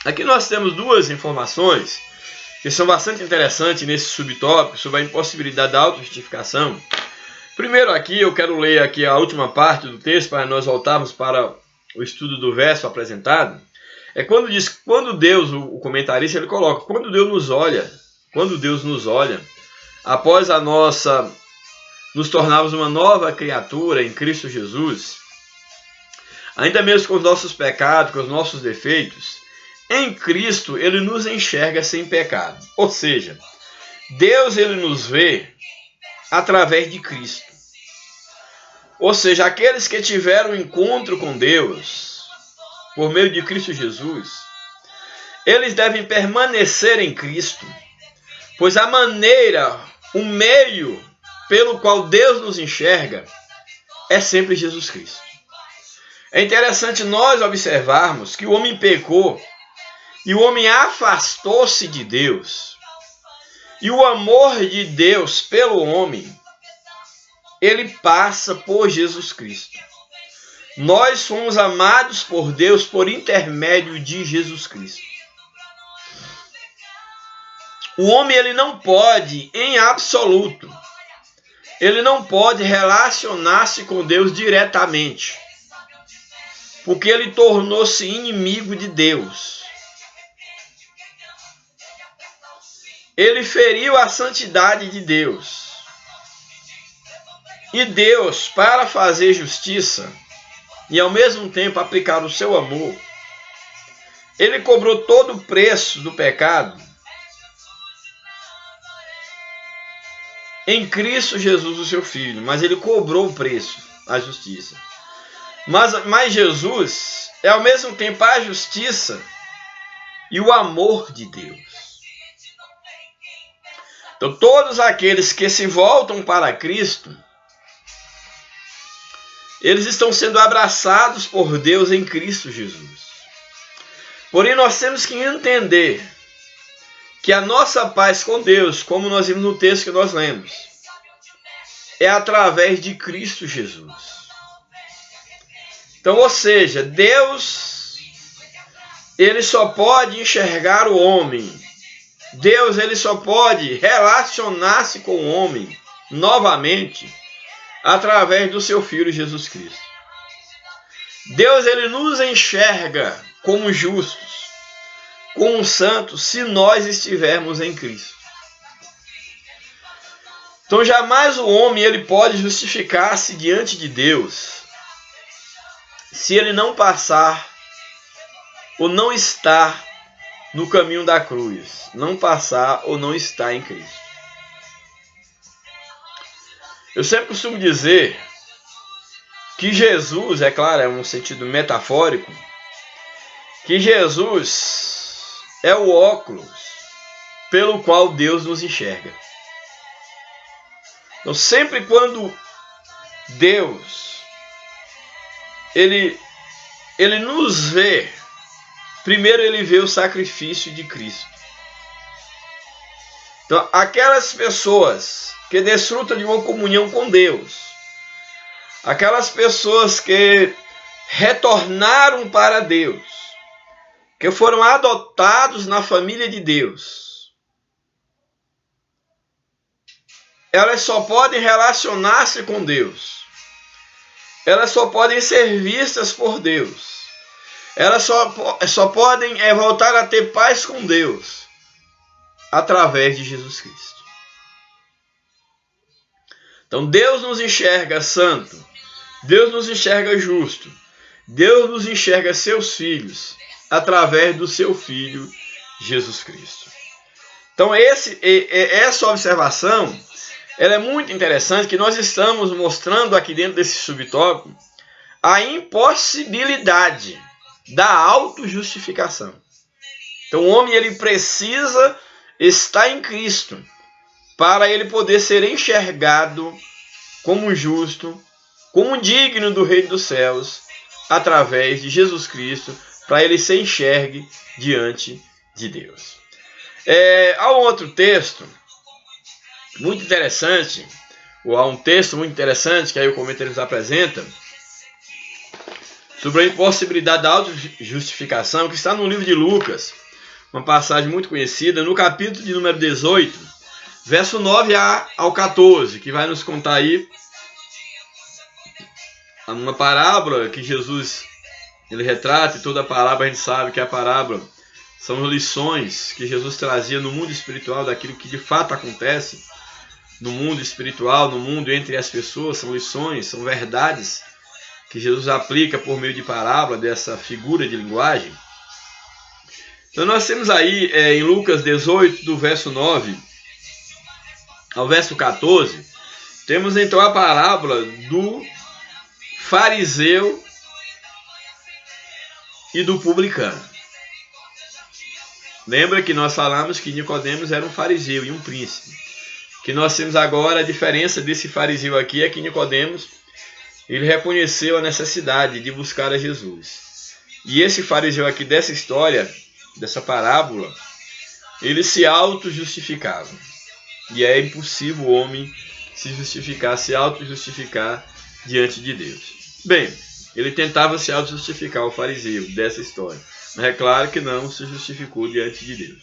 Aqui nós temos duas informações que são bastante interessantes nesse subtópico sobre a impossibilidade da autojustificação. Primeiro aqui, eu quero ler aqui a última parte do texto para nós voltarmos para o estudo do verso apresentado. Quando diz, quando Deus, o comentarista, ele coloca, quando Deus nos olha, após nos tornarmos uma nova criatura em Cristo Jesus, ainda mesmo com os nossos pecados, com os nossos defeitos, em Cristo ele nos enxerga sem pecado. Ou seja, Deus ele nos vê através de Cristo. Ou seja, aqueles que tiveram um encontro com Deus por meio de Cristo Jesus, eles devem permanecer em Cristo, pois a maneira, o meio pelo qual Deus nos enxerga é sempre Jesus Cristo. É interessante nós observarmos que o homem pecou e o homem afastou-se de Deus. E o amor de Deus pelo homem, ele passa por Jesus Cristo. Nós somos amados por Deus por intermédio de Jesus Cristo. O homem ele não pode, em absoluto, ele não pode relacionar-se com Deus diretamente, porque ele tornou-se inimigo de Deus. ele feriu a santidade de Deus. E Deus, para fazer justiça e ao mesmo tempo aplicar o seu amor, ele cobrou todo o preço do pecado em Cristo Jesus, o seu Filho. Mas ele cobrou o preço, a justiça. Mas Jesus é ao mesmo tempo a justiça e o amor de Deus. Então todos aqueles que se voltam para Cristo, eles estão sendo abraçados por Deus em Cristo Jesus. Porém, nós temos que entender que a nossa paz com Deus, como nós vimos no texto que nós lemos, é através de Cristo Jesus. Então, ou seja, Deus, ele só pode enxergar o homem. Deus, ele só pode relacionar-se com o homem novamente através do seu Filho Jesus Cristo. Deus, ele nos enxerga como justos, como santos, se nós estivermos em Cristo. Então jamais o homem ele pode justificar-se diante de Deus se ele não passar ou não estar no caminho da cruz, não passar ou não estar em Cristo. Eu sempre costumo dizer que Jesus, é claro, é um sentido metafórico, que Jesus é o óculos pelo qual Deus nos enxerga. Então, sempre quando Deus ele nos vê, primeiro ele vê o sacrifício de Cristo. Então, aquelas pessoas que desfrutam de uma comunhão com Deus, aquelas pessoas que retornaram para Deus, que foram adotados na família de Deus, elas só podem relacionar-se com Deus, elas só podem ser vistas por Deus, elas só podem voltar a ter paz com Deus através de Jesus Cristo. Então Deus nos enxerga santo, Deus nos enxerga justo, Deus nos enxerga seus filhos através do seu Filho Jesus Cristo. Então essa observação ela é muito interessante, que nós estamos mostrando aqui dentro desse subtópico a impossibilidade da autojustificação. Então o homem ele precisa estar em Cristo para ele poder ser enxergado como justo, como digno do Reino dos Céus, através de Jesus Cristo, para ele se enxergue diante de Deus. Há um outro texto muito interessante, ou há um texto muito interessante que aí o comentário nos apresenta, sobre a impossibilidade da autojustificação, que está no livro de Lucas, uma passagem muito conhecida, no capítulo de número 18, verso 9 ao 14, que vai nos contar aí uma parábola que Jesus ele retrata, e toda a parábola a gente sabe que a parábola são lições que Jesus trazia no mundo espiritual daquilo que de fato acontece no mundo espiritual, no mundo entre as pessoas, são lições, são verdades que Jesus aplica por meio de parábola, dessa figura de linguagem. Então nós temos aí em Lucas 18, do verso 9 ao verso 14, temos então a parábola do fariseu e do publicano. Lembra que nós falamos que Nicodemos era um fariseu e um príncipe. Que nós temos agora a diferença desse fariseu aqui é que Nicodemos ele reconheceu a necessidade de buscar a Jesus. E esse fariseu aqui dessa história, dessa parábola, ele se auto-justificava. E é impossível o homem se justificar, se auto-justificar diante de Deus. Bem, ele tentava se auto-justificar, o fariseu, dessa história. Mas é claro que não se justificou diante de Deus.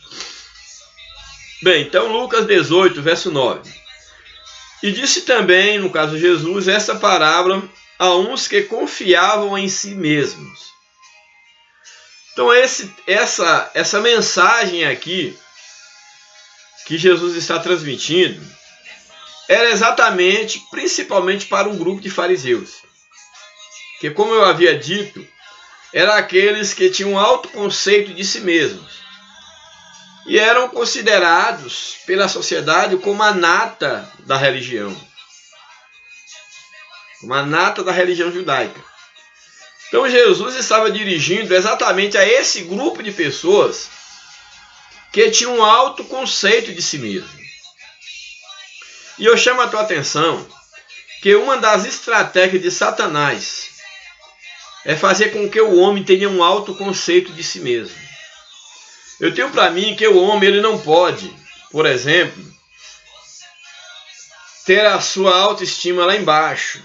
Bem, então Lucas 18, verso 9. E disse também, no caso de Jesus, essa parábola a uns que confiavam em si mesmos. Então essa mensagem aqui que Jesus está transmitindo era exatamente, principalmente para um grupo de fariseus. Que, como eu havia dito, eram aqueles que tinham um alto conceito de si mesmos e eram considerados pela sociedade como a nata da religião. Como a nata da religião judaica. Então Jesus estava dirigindo exatamente a esse grupo de pessoas que tinham um alto conceito de si mesmo. E eu chamo a tua atenção que uma das estratégias de Satanás é fazer com que o homem tenha um alto conceito de si mesmo. Eu tenho para mim que o homem ele não pode, por exemplo, ter a sua autoestima lá embaixo.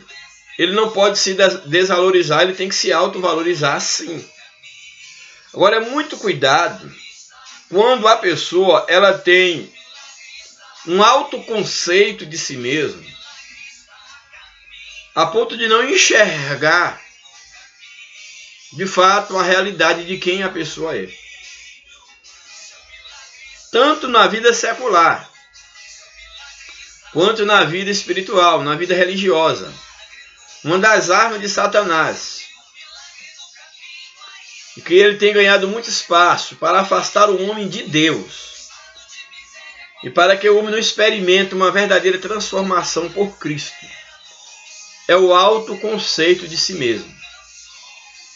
Ele não pode se desvalorizar, ele tem que se autovalorizar sim. Agora, é muito cuidado quando a pessoa ela tem um alto conceito de si mesma, a ponto de não enxergar de fato a realidade de quem a pessoa é. Tanto na vida secular, quanto na vida espiritual, na vida religiosa. Uma das armas de Satanás, e que ele tem ganhado muito espaço para afastar o homem de Deus, e para que o homem não experimente uma verdadeira transformação por Cristo, é o alto conceito de si mesmo.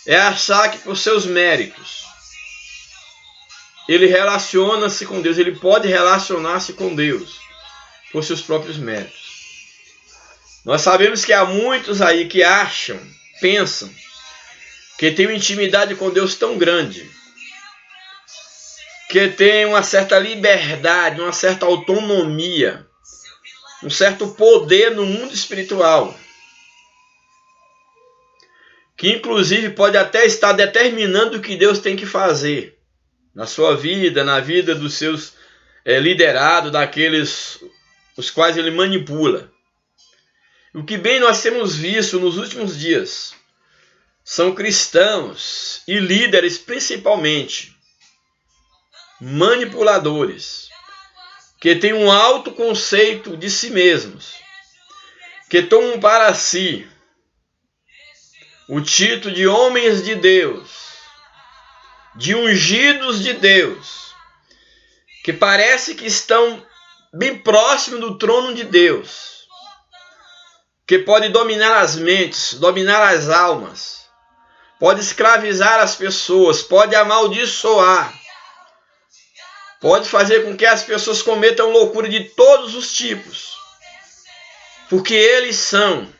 É achar que por seus méritos, ele relaciona-se com Deus, ele pode relacionar-se com Deus por seus próprios méritos. Nós sabemos que há muitos aí que acham, pensam, que tem uma intimidade com Deus tão grande, que tem uma certa liberdade, uma certa autonomia, um certo poder no mundo espiritual, que inclusive pode até estar determinando o que Deus tem que fazer na sua vida, na vida dos seus liderados, daqueles os quais ele manipula. O que bem nós temos visto nos últimos dias são cristãos e líderes principalmente manipuladores, que têm um alto conceito de si mesmos, que tomam para si o título de homens de Deus, de ungidos de Deus, que parece que estão bem próximos do trono de Deus, que pode dominar as mentes, dominar as almas, pode escravizar as pessoas, pode amaldiçoar, pode fazer com que as pessoas cometam loucura de todos os tipos, porque eles são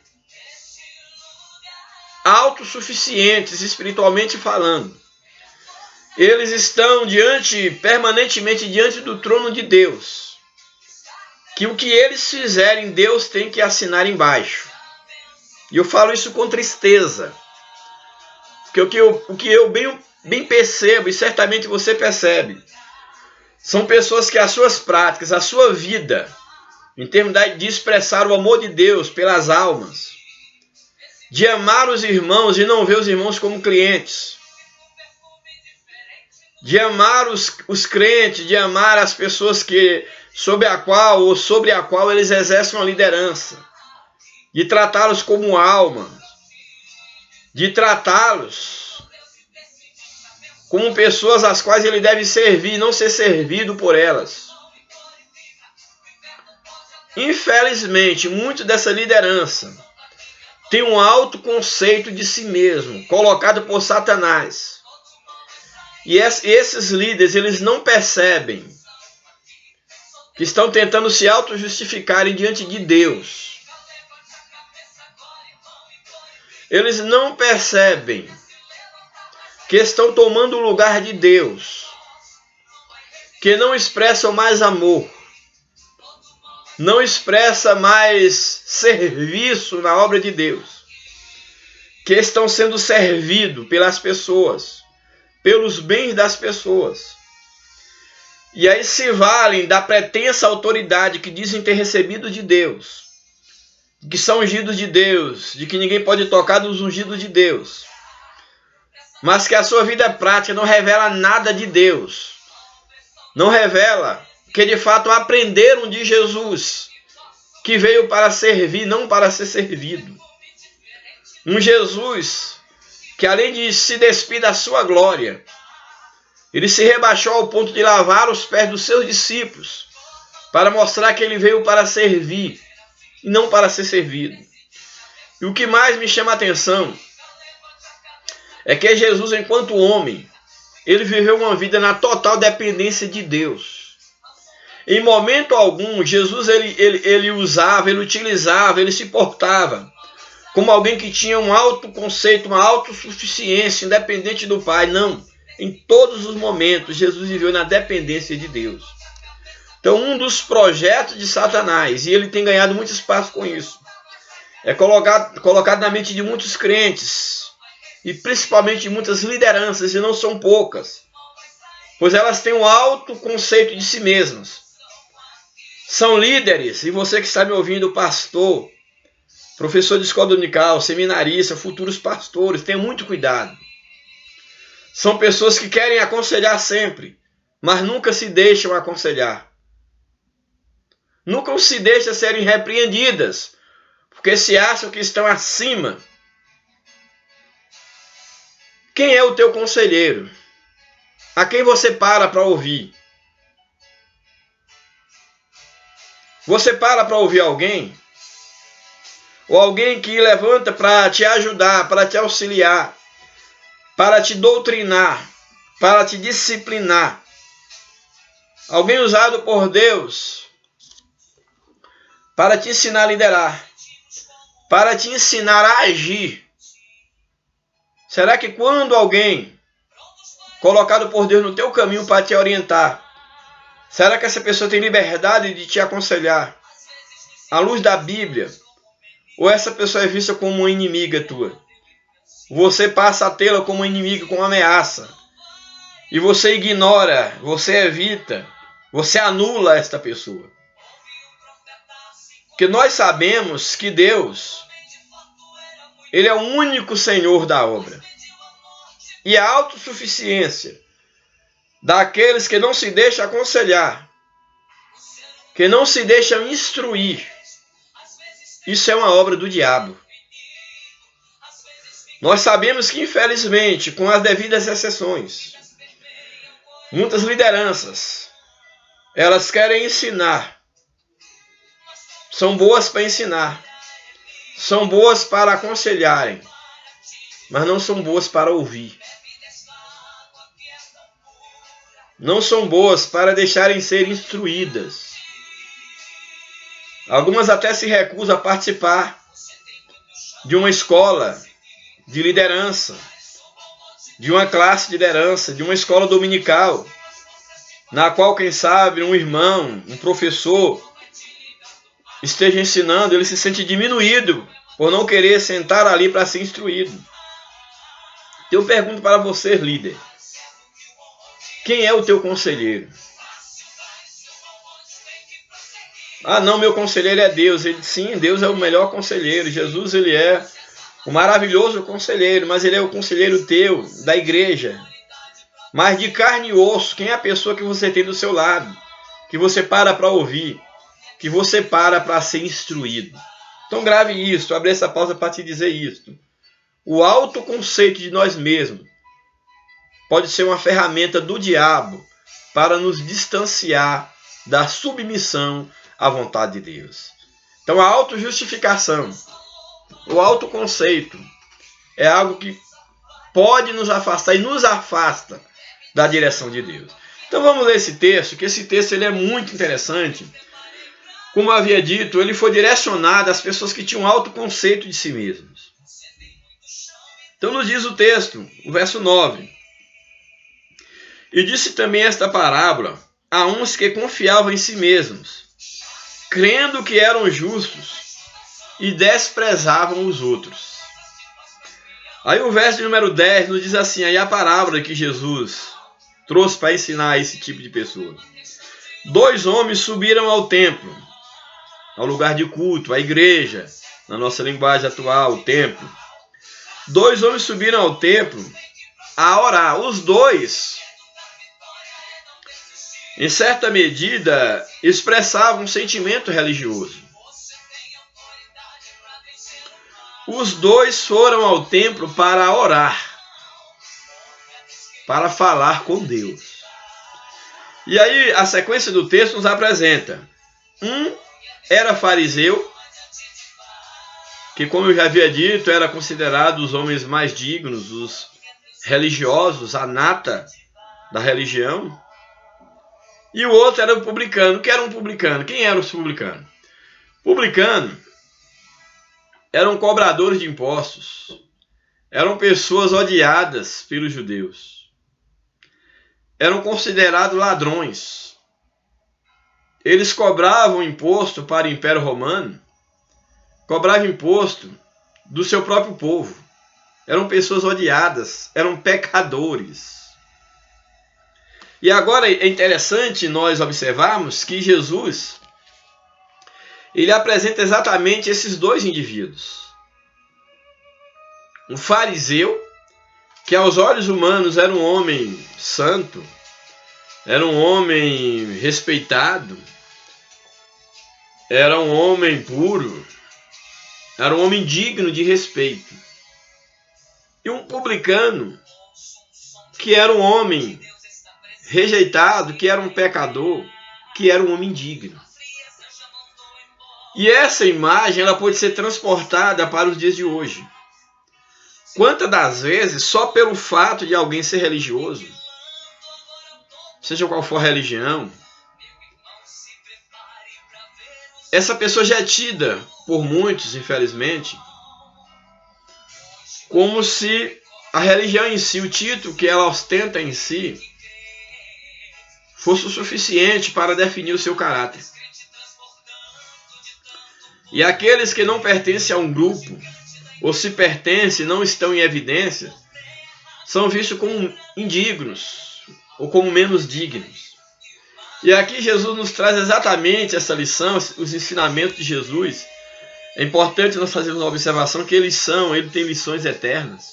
autossuficientes espiritualmente falando. Eles estão permanentemente diante do trono de Deus, que o que eles fizerem, Deus tem que assinar embaixo. E eu falo isso com tristeza, porque o que eu bem percebo, e certamente você percebe, são pessoas que as suas práticas, a sua vida, em termos de expressar o amor de Deus pelas almas, de amar os irmãos e não ver os irmãos como clientes, de amar os crentes, de amar as pessoas sobre a qual eles exercem uma liderança, de tratá-los como alma, de tratá-los como pessoas às quais ele deve servir e não ser servido por elas. Infelizmente, muito dessa liderança tem um alto conceito de si mesmo, colocado por Satanás. E esses líderes, eles não percebem que estão tentando se auto-justificarem diante de Deus. Eles não percebem que estão tomando o lugar de Deus, que não expressam mais amor, não expressa mais serviço na obra de Deus, que estão sendo servidos pelas pessoas, pelos bens das pessoas. E aí se valem da pretensa autoridade que dizem ter recebido de Deus, que são ungidos de Deus, de que ninguém pode tocar nos ungidos de Deus, mas que a sua vida prática não revela nada de Deus, não revela que de fato aprenderam de Jesus, que veio para servir, não para ser servido. Um Jesus que, além de se despir da sua glória, ele se rebaixou ao ponto de lavar os pés dos seus discípulos, para mostrar que ele veio para servir e não para ser servido. E o que mais me chama a atenção é que Jesus, enquanto homem, ele viveu uma vida na total dependência de Deus. Em momento algum, Jesus ele usava, ele utilizava, ele se portava como alguém que tinha um autoconceito, uma autossuficiência, independente do Pai. Não. Em todos os momentos, Jesus viveu na dependência de Deus. Então, um dos projetos de Satanás, e ele tem ganhado muito espaço com isso, é colocado na mente de muitos crentes, e principalmente de muitas lideranças, e não são poucas, pois elas têm um alto conceito de si mesmas. São líderes, e você que está me ouvindo, pastor, professor de escola dominical, seminarista, futuros pastores, tenham muito cuidado. São pessoas que querem aconselhar sempre, mas nunca se deixam aconselhar. Nunca se deixam serem repreendidas, porque se acham que estão acima. Quem é o teu conselheiro? A quem você para ouvir? Você para ouvir alguém? Ou alguém que levanta para te ajudar, para te auxiliar, para te doutrinar, para te disciplinar? Alguém usado por Deus para te ensinar a liderar, para te ensinar a agir. Será que quando alguém colocado por Deus no teu caminho para te orientar, será que essa pessoa tem liberdade de te aconselhar à luz da Bíblia? Ou essa pessoa é vista como uma inimiga tua? Você passa a tê-la como inimiga, como ameaça. E você ignora, você evita, você anula esta pessoa. Porque nós sabemos que Deus, Ele é o único Senhor da obra. E a autossuficiência daqueles que não se deixam aconselhar, que não se deixam instruir, isso é uma obra do diabo. Nós sabemos que, infelizmente, com as devidas exceções, muitas lideranças, elas querem ensinar. São boas para ensinar. São boas para aconselharem. Mas não são boas para ouvir. Não são boas para deixarem ser instruídas. Algumas até se recusam a participar de uma escola de liderança, de uma classe de liderança, de uma escola dominical, na qual, quem sabe, um irmão, um professor esteja ensinando, ele se sente diminuído por não querer sentar ali para ser instruído. Eu pergunto para você, líder, quem é o teu conselheiro? Ah, não, meu conselheiro é Deus. Sim, Deus é o melhor conselheiro. Jesus, ele é o maravilhoso conselheiro, mas ele é o conselheiro teu, da igreja. Mas de carne e osso, quem é a pessoa que você tem do seu lado? Que você para ouvir, que você para ser instruído. Então grave isso, abre essa pausa para te dizer isso. O autoconceito de nós mesmos pode ser uma ferramenta do diabo para nos distanciar da submissão à vontade de Deus. Então a autojustificação, o autoconceito é algo que pode nos afastar e nos afasta da direção de Deus. Então vamos ler esse texto, que esse texto ele é muito interessante. Como eu havia dito, ele foi direcionado às pessoas que tinham autoconceito de si mesmos. Então nos diz o texto, o verso 9. E disse também esta parábola a uns que confiavam em si mesmos, crendo que eram justos e desprezavam os outros. Aí o verso número 10 nos diz assim, aí a parábola que Jesus trouxe para ensinar esse tipo de pessoa. 2 homens subiram ao templo, ao lugar de culto, à igreja, na nossa linguagem atual, o templo. 2 homens subiram ao templo a orar. Os dois em certa medida, expressava um sentimento religioso. Os dois foram ao templo para orar, para falar com Deus. E aí a sequência do texto nos apresenta: um era fariseu, que, como eu já havia dito, era considerado os homens mais dignos, os religiosos, a nata da religião. E o outro era o publicano. O que era um publicano? Quem era os publicanos? Publicano eram cobradores de impostos, eram pessoas odiadas pelos judeus, eram considerados ladrões. Eles cobravam imposto para o Império Romano, cobravam imposto do seu próprio povo. Eram pessoas odiadas, eram pecadores. E agora é interessante nós observarmos que Jesus, ele apresenta exatamente esses dois indivíduos. Um fariseu, que aos olhos humanos era um homem santo, era um homem respeitado, era um homem puro, era um homem digno de respeito. E um publicano, que era um homem rejeitado, que era um pecador, que era um homem digno. E essa imagem ela pode ser transportada para os dias de hoje. Quantas das vezes, só pelo fato de alguém ser religioso, seja qual for a religião, essa pessoa já é tida por muitos, infelizmente, como se a religião em si, o título que ela ostenta em si, fosse o suficiente para definir o seu caráter. E aqueles que não pertencem a um grupo, ou se pertencem e não estão em evidência, são vistos como indignos, ou como menos dignos. E aqui Jesus nos traz exatamente essa lição, os ensinamentos de Jesus. É importante nós fazermos uma observação que ele tem lições eternas.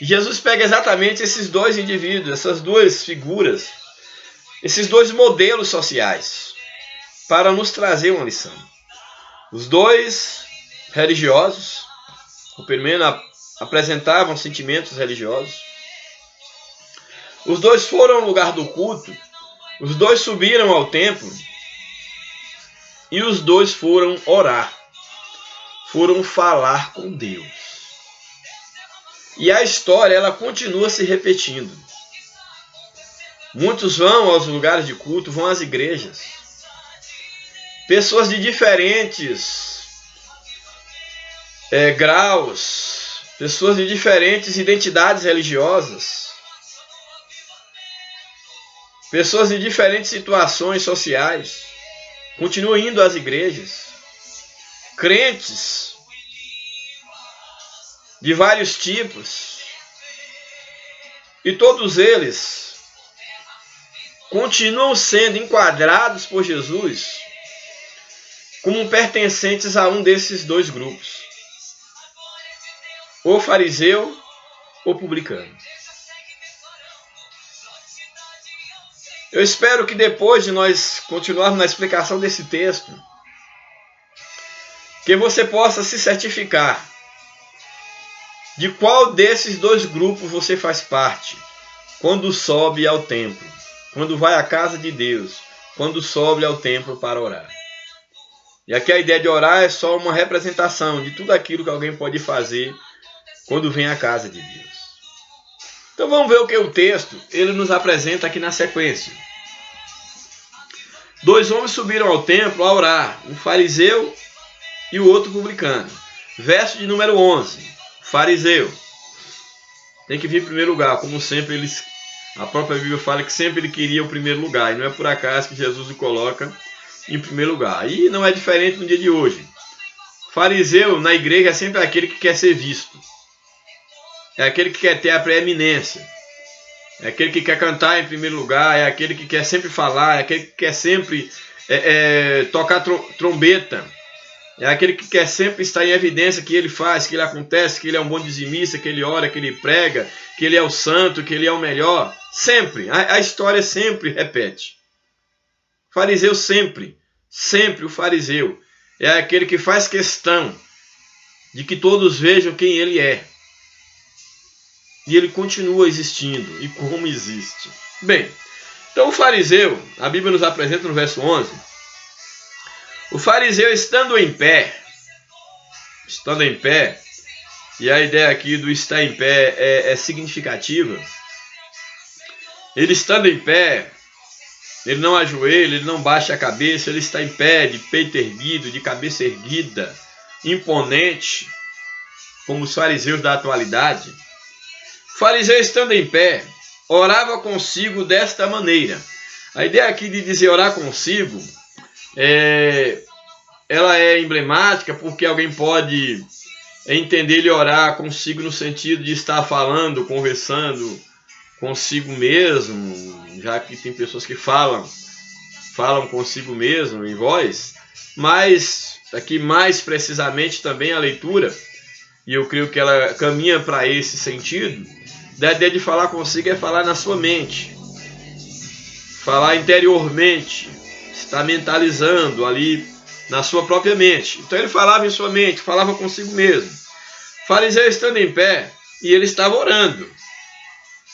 E Jesus pega exatamente esses dois indivíduos, essas duas figuras, esses dois modelos sociais, para nos trazer uma lição. Os dois religiosos, o primeiro apresentavam sentimentos religiosos. Os dois foram ao lugar do culto, os dois subiram ao templo e os dois foram orar, foram falar com Deus. E a história ela continua se repetindo. Muitos vão aos lugares de culto, vão às igrejas. Pessoas de diferentes graus, pessoas de diferentes identidades religiosas, pessoas de diferentes situações sociais, continuam indo às igrejas. Crentes de vários tipos, e todos eles continuam sendo enquadrados por Jesus como pertencentes a um desses dois grupos, ou fariseu ou publicano. Eu espero que depois de nós continuarmos na explicação desse texto, que você possa se certificar de qual desses dois grupos você faz parte quando sobe ao templo, quando vai à casa de Deus, quando sobe ao templo para orar. E aqui a ideia de orar é só uma representação de tudo aquilo que alguém pode fazer quando vem à casa de Deus. Então vamos ver o que o texto ele nos apresenta aqui na sequência. Dois homens subiram ao templo a orar, um fariseu e o outro publicano. Verso de número 11. Fariseu tem que vir em primeiro lugar, como sempre a própria Bíblia fala que sempre ele queria o primeiro lugar, e não é por acaso que Jesus o coloca em primeiro lugar. E não é diferente no dia de hoje. Fariseu na igreja é sempre aquele que quer ser visto, é aquele que quer ter a preeminência, é aquele que quer cantar em primeiro lugar, é aquele que quer sempre falar, é aquele que quer sempre tocar trombeta É aquele que quer sempre estar em evidência que ele faz, que ele acontece, que ele é um bom dizimista, que ele ora, que ele prega, que ele é o santo, que ele é o melhor. Sempre. A história sempre repete. O fariseu sempre o fariseu é aquele que faz questão de que todos vejam quem ele é. E ele continua existindo. E como existe. Bem, então o fariseu, a Bíblia nos apresenta no verso 11, o fariseu estando em pé, e a ideia aqui do estar em pé é significativa. Ele estando em pé, ele não ajoelha, ele não baixa a cabeça, ele está em pé, de peito erguido, de cabeça erguida, imponente, como os fariseus da atualidade. O fariseu estando em pé, orava consigo desta maneira. A ideia aqui de dizer orar consigo, ela é emblemática porque alguém pode entender ele orar consigo no sentido de estar falando, conversando consigo mesmo, já que tem pessoas que falam consigo mesmo em voz, mas aqui mais precisamente também a leitura, e eu creio que ela caminha para esse sentido, da ideia de falar consigo é falar na sua mente, falar interiormente, está mentalizando ali na sua própria mente. Então ele falava em sua mente, falava consigo mesmo. O fariseu estando em pé e ele estava orando.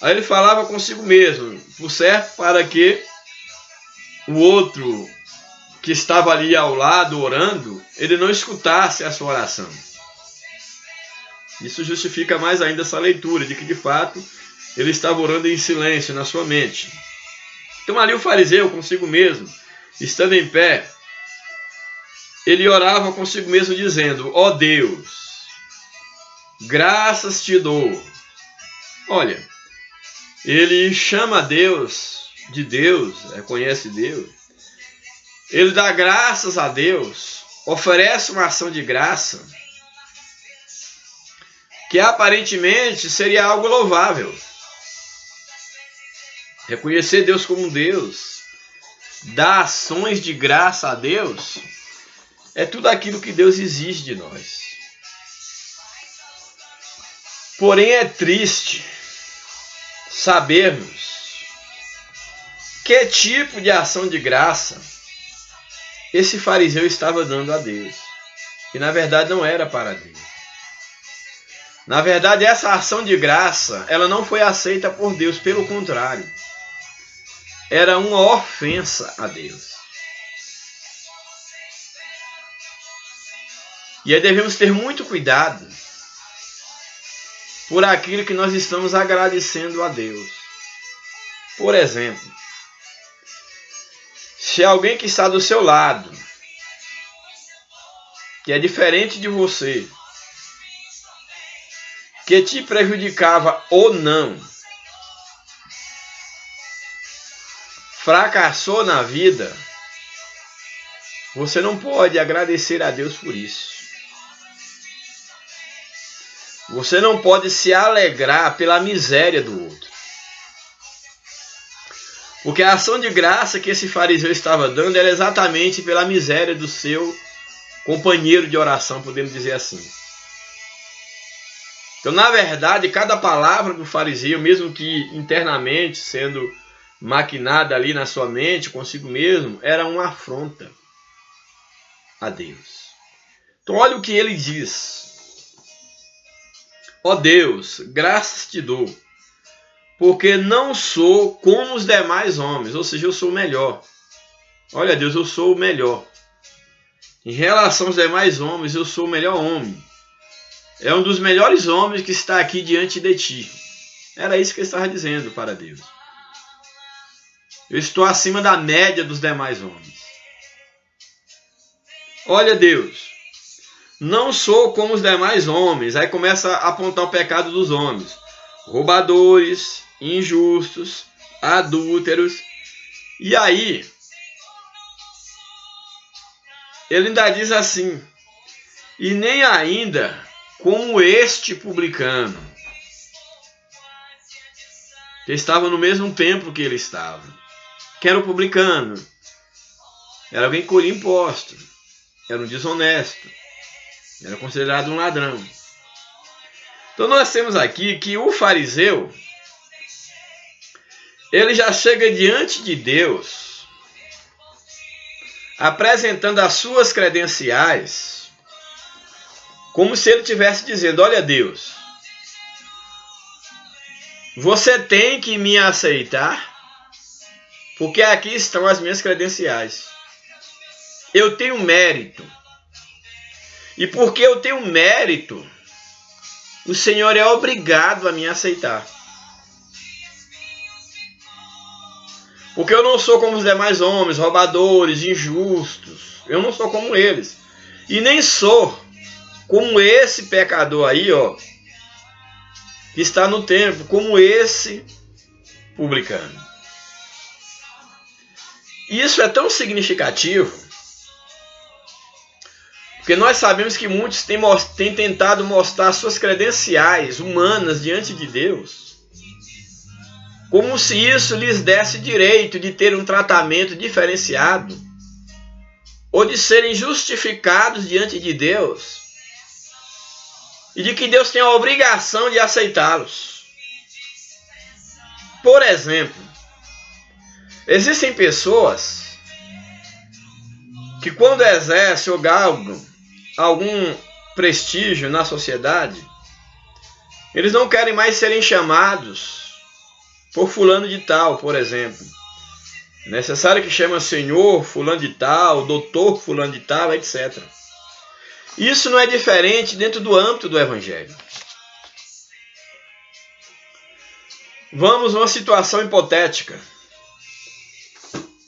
Aí ele falava consigo mesmo, por certo, para que o outro que estava ali ao lado orando, ele não escutasse a sua oração. Isso justifica mais ainda essa leitura, de que de fato ele estava orando em silêncio na sua mente. Então ali o fariseu consigo mesmo, estando em pé, ele orava consigo mesmo dizendo: ó Deus, graças te dou. Olha, ele chama Deus de Deus, reconhece Deus. Ele dá graças a Deus, oferece uma ação de graça, que aparentemente seria algo louvável. Reconhecer Deus como Deus, dar ações de graça a Deus, é tudo aquilo que Deus exige de nós. Porém é triste sabermos que tipo de ação de graça esse fariseu estava dando a Deus. E na verdade não era para Deus. Na verdade essa ação de graça, ela não foi aceita por Deus, pelo contrário. Era uma ofensa a Deus. E aí devemos ter muito cuidado por aquilo que nós estamos agradecendo a Deus. Por exemplo, se alguém que está do seu lado, que é diferente de você, que te prejudicava ou não, fracassou na vida, você não pode agradecer a Deus por isso. Você não pode se alegrar pela miséria do outro. Porque a ação de graça que esse fariseu estava dando era exatamente pela miséria do seu companheiro de oração, podemos dizer assim. Então, na verdade, cada palavra do fariseu, mesmo que internamente sendo maquinada ali na sua mente, consigo mesmo, era uma afronta a Deus. Então, olha o que ele diz. Ó Deus, graças te dou, porque não sou como os demais homens, ou seja, eu sou o melhor. Olha, Deus, eu sou o melhor. Em relação aos demais homens, eu sou o melhor homem. É um dos melhores homens que está aqui diante de ti. Era isso que ele estava dizendo para Deus. Eu estou acima da média dos demais homens. Olha, Deus, não sou como os demais homens. Aí começa a apontar o pecado dos homens. Roubadores, injustos, adúlteros. E aí, ele ainda diz assim: e nem ainda como este publicano, que estava no mesmo templo que ele estava. Que era o publicano. Era alguém que colhia impostos. era um desonesto, era considerado um ladrão. Então nós temos aqui que o fariseu, ele já chega diante de Deus, apresentando as suas credenciais, como se ele estivesse dizendo: olha Deus, você tem que me aceitar, porque aqui estão as minhas credenciais. Eu tenho mérito. E porque eu tenho mérito, o Senhor é obrigado a me aceitar. Porque eu não sou como os demais homens, roubadores, injustos. Eu não sou como eles. E nem sou como esse pecador aí, ó, que está no templo, como esse publicano. Isso é tão significativo, porque nós sabemos que muitos têm tentado mostrar suas credenciais humanas diante de Deus, como se isso lhes desse direito de ter um tratamento diferenciado, ou de serem justificados diante de Deus, e de que Deus tem a obrigação de aceitá-los. Por exemplo, existem pessoas que quando exercem ou galgam algum prestígio na sociedade, eles não querem mais serem chamados por fulano de tal, por exemplo. É necessário que chame senhor fulano de tal, doutor fulano de tal, etc. Isso não é diferente dentro do âmbito do Evangelho. Vamos a uma situação hipotética.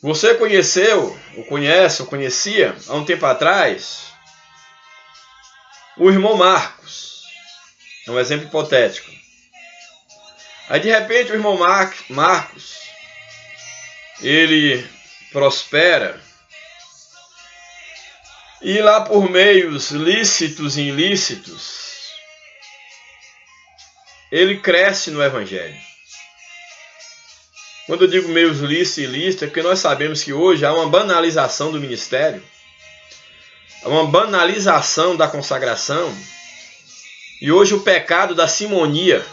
Você conheceu, ou conhece, ou conhecia, há um tempo atrás, o irmão Marcos. É um exemplo hipotético. Aí de repente o irmão Marcos, ele prospera, e lá por meios lícitos e ilícitos, ele cresce no Evangelho. Quando eu digo meios lícitos e ilícitos, é porque nós sabemos que hoje há uma banalização do ministério, há uma banalização da consagração, e hoje o pecado da simonia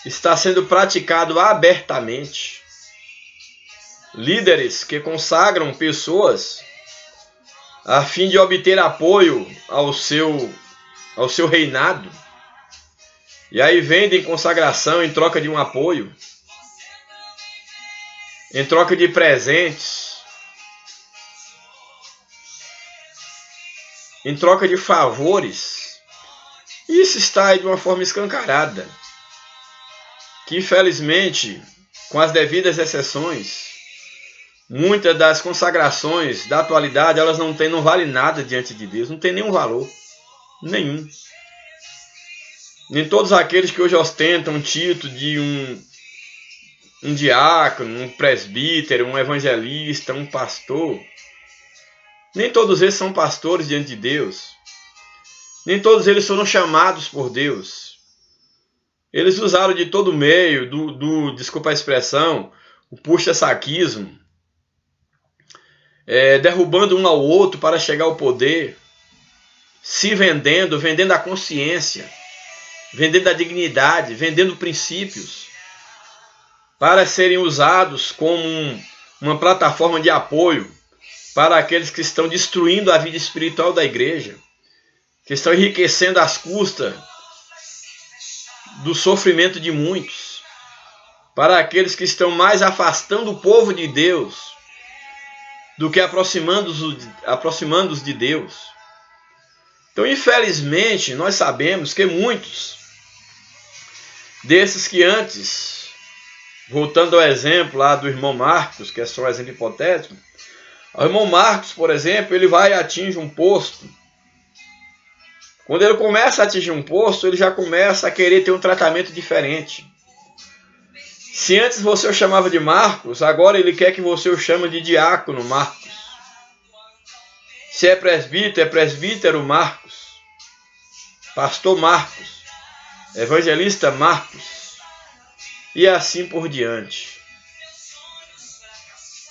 está sendo praticado abertamente. Líderes que consagram pessoas a fim de obter apoio ao seu reinado, e aí vendem consagração em troca de um apoio, em troca de presentes, em troca de favores. Isso está aí de uma forma escancarada, que infelizmente, com as devidas exceções, muitas das consagrações da atualidade, elas não valem nada diante de Deus, não tem nenhum valor, nenhum. Nem todos aqueles que hoje ostentam o título de um diácono, um presbítero, um evangelista, um pastor, nem todos eles são pastores diante de Deus. Nem todos eles foram chamados por Deus. Eles usaram de todo meio, desculpa a expressão, o puxa-saquismo, derrubando um ao outro para chegar ao poder, se vendendo a consciência, vendendo a dignidade, vendendo princípios, para serem usados como uma plataforma de apoio para aqueles que estão destruindo a vida espiritual da igreja, que estão enriquecendo às custas do sofrimento de muitos, para aqueles que estão mais afastando o povo de Deus do que aproximando-os de Deus. Então, infelizmente, nós sabemos que muitos desses que antes, voltando ao exemplo lá do irmão Marcos, que é só um exemplo hipotético, o irmão Marcos, por exemplo, ele vai e atinge um posto. Quando ele começa a atingir um posto, ele já começa a querer ter um tratamento diferente. Se antes você o chamava de Marcos, agora ele quer que você o chame de diácono Marcos. Se é presbítero Marcos. Pastor Marcos. Evangelista Marcos. E assim por diante.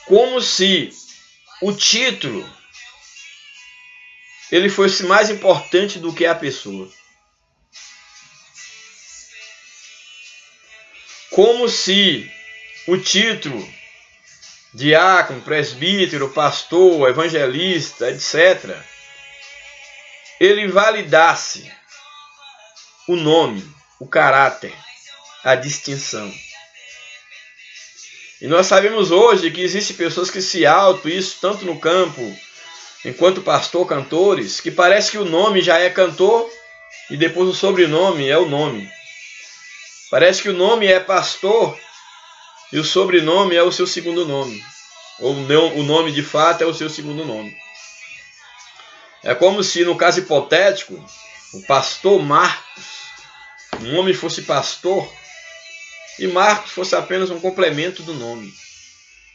Como se o título ele fosse mais importante do que a pessoa. Como se o título diácono, presbítero, pastor, evangelista, etc., ele validasse o nome, o caráter, a distinção. E nós sabemos hoje que existem pessoas que se isso tanto no campo, enquanto pastor, cantores, que parece que o nome já é cantor e depois o sobrenome é o nome. Parece que o nome é pastor e o sobrenome é o seu segundo nome. Ou não, o nome de fato é o seu segundo nome. É como se, no caso hipotético, o pastor Marcos, o nome fosse pastor, e Marcos fosse apenas um complemento do nome.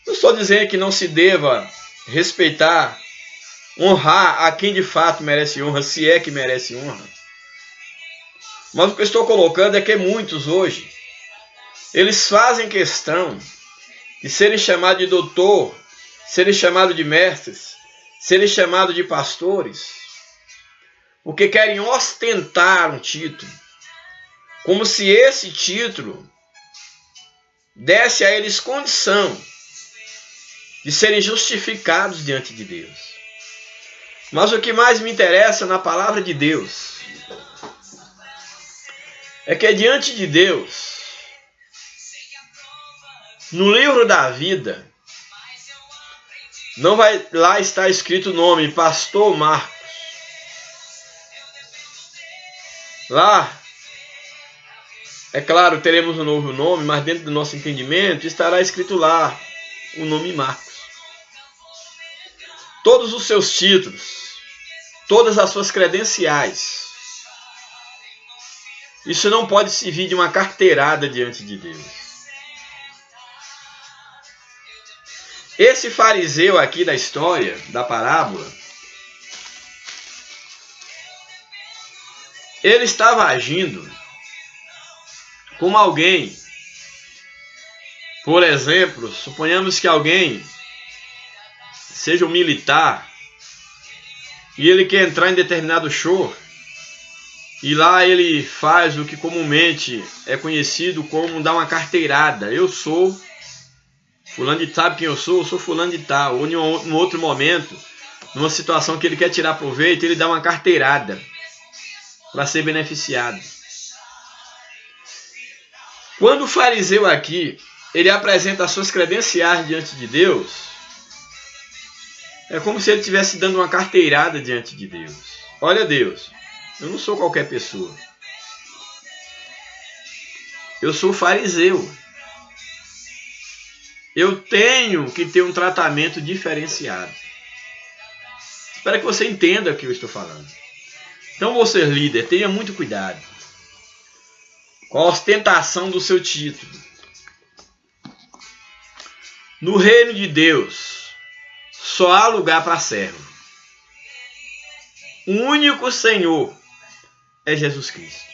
Não estou dizendo que não se deva respeitar, honrar a quem de fato merece honra, se é que merece honra. Mas o que eu estou colocando é que muitos hoje, eles fazem questão de serem chamados de doutor, serem chamados de mestres, serem chamados de pastores, porque querem ostentar um título, como se esse título desse a eles condição de serem justificados diante de Deus. Mas o que mais me interessa na palavra de Deus é que diante de Deus, no livro da vida, não vai lá estar escrito o nome Pastor Marcos. Lá, é claro, teremos um novo nome, mas dentro do nosso entendimento estará escrito lá o nome Marcos. Todos os seus títulos, todas as suas credenciais, isso não pode servir de uma carteirada diante de Deus. Esse fariseu aqui da história, da parábola, ele estava agindo como alguém, por exemplo, suponhamos que alguém seja um militar e ele quer entrar em determinado show e lá ele faz o que comumente é conhecido como dar uma carteirada. Eu sou fulano de tal, sabe quem eu sou fulano de tal. Ou em um outro momento, numa situação que ele quer tirar proveito, ele dá uma carteirada para ser beneficiado. Quando o fariseu aqui, ele apresenta as suas credenciais diante de Deus, é como se ele estivesse dando uma carteirada diante de Deus. Olha, Deus, eu não sou qualquer pessoa. Eu sou fariseu. Eu tenho que ter um tratamento diferenciado. Espero que você entenda o que eu estou falando. Então, você líder, tenha muito cuidado com a ostentação do seu título. No reino de Deus, só há lugar para servo. O único Senhor é Jesus Cristo.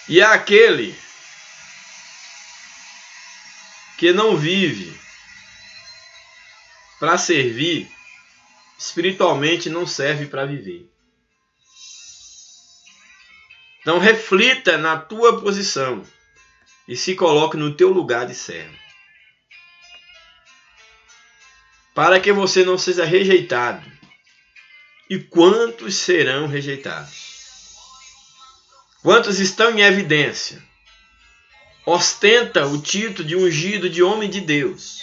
E aquele que não vive para servir, espiritualmente não serve para viver. Então reflita na tua posição e se coloque no teu lugar de servo, para que você não seja rejeitado. E quantos serão rejeitados? Quantos estão em evidência? Ostenta o título de ungido de homem de Deus.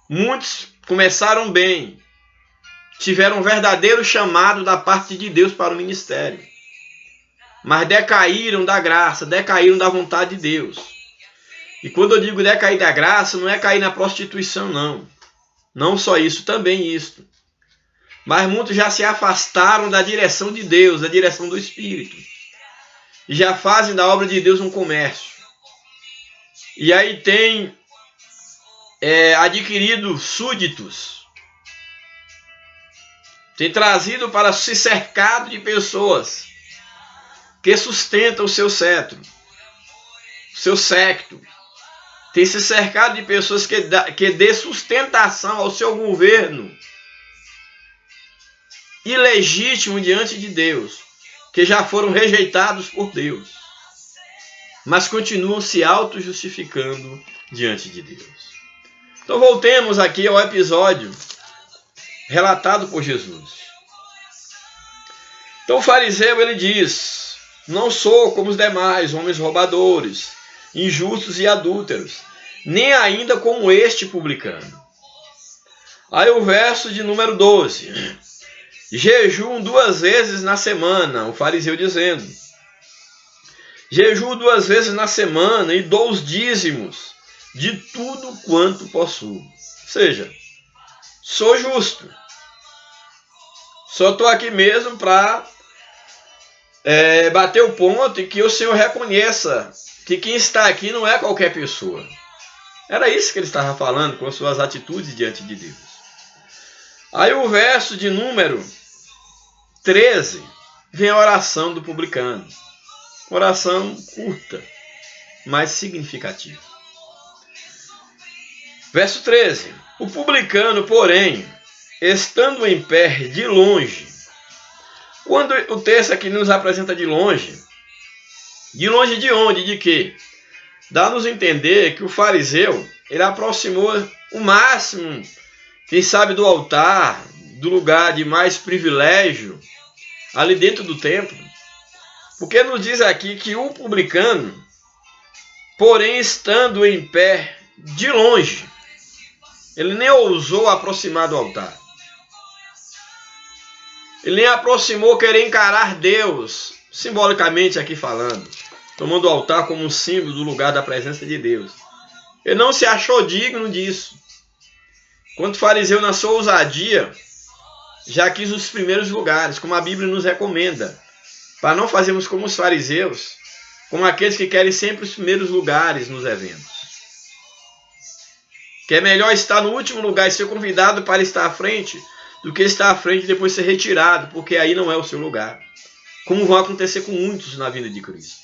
Muitos começaram bem, tiveram um verdadeiro chamado da parte de Deus para o ministério, mas decaíram da graça, decaíram da vontade de Deus. E quando eu digo decair da graça, não é cair na prostituição, não. Não só isso, também isso. Mas muitos já se afastaram da direção de Deus, da direção do Espírito. E já fazem da obra de Deus um comércio. E aí tem adquirido súditos. Tem trazido para se cercado de pessoas que sustentam o seu cetro, o seu séquito. tem se cercado de pessoas que dê sustentação ao seu governo ilegítimo diante de Deus, que já foram rejeitados por Deus, mas continuam se auto-justificando diante de Deus. Então voltemos aqui ao episódio relatado por Jesus. Então o fariseu, ele diz: não sou como os demais homens roubadores, injustos e adúlteros, nem ainda como este publicano. Aí o verso de número 12. Jejum 2 vezes na semana, o fariseu dizendo: jejuo 2 vezes na semana e dou os dízimos de tudo quanto possuo. Ou seja, sou justo. Só estou aqui mesmo para bater o ponto e que o Senhor reconheça que quem está aqui não é qualquer pessoa. Era isso que ele estava falando com suas atitudes diante de Deus. Aí o verso de número 13 vem a oração do publicano. Oração curta, mas significativa. Verso 13. O publicano, porém, estando em pé de longe. Quando o texto aqui nos apresenta de longe de onde? De quê? Dá-nos a entender que o fariseu, ele aproximou o máximo, quem sabe, do altar, do lugar de mais privilégio, ali dentro do templo. Porque nos diz aqui que o publicano, porém estando em pé de longe, ele nem ousou aproximar do altar. Ele nem aproximou querer encarar Deus, simbolicamente aqui falando, tomando o altar como um símbolo do lugar da presença de Deus. Ele não se achou digno disso. Enquanto o fariseu, na sua ousadia, já quis os primeiros lugares, como a Bíblia nos recomenda, para não fazermos como os fariseus, como aqueles que querem sempre os primeiros lugares nos eventos. Que é melhor estar no último lugar e ser convidado para estar à frente, do que estar à frente e depois ser retirado, porque aí não é o seu lugar. Como vai acontecer com muitos na vinda de Cristo.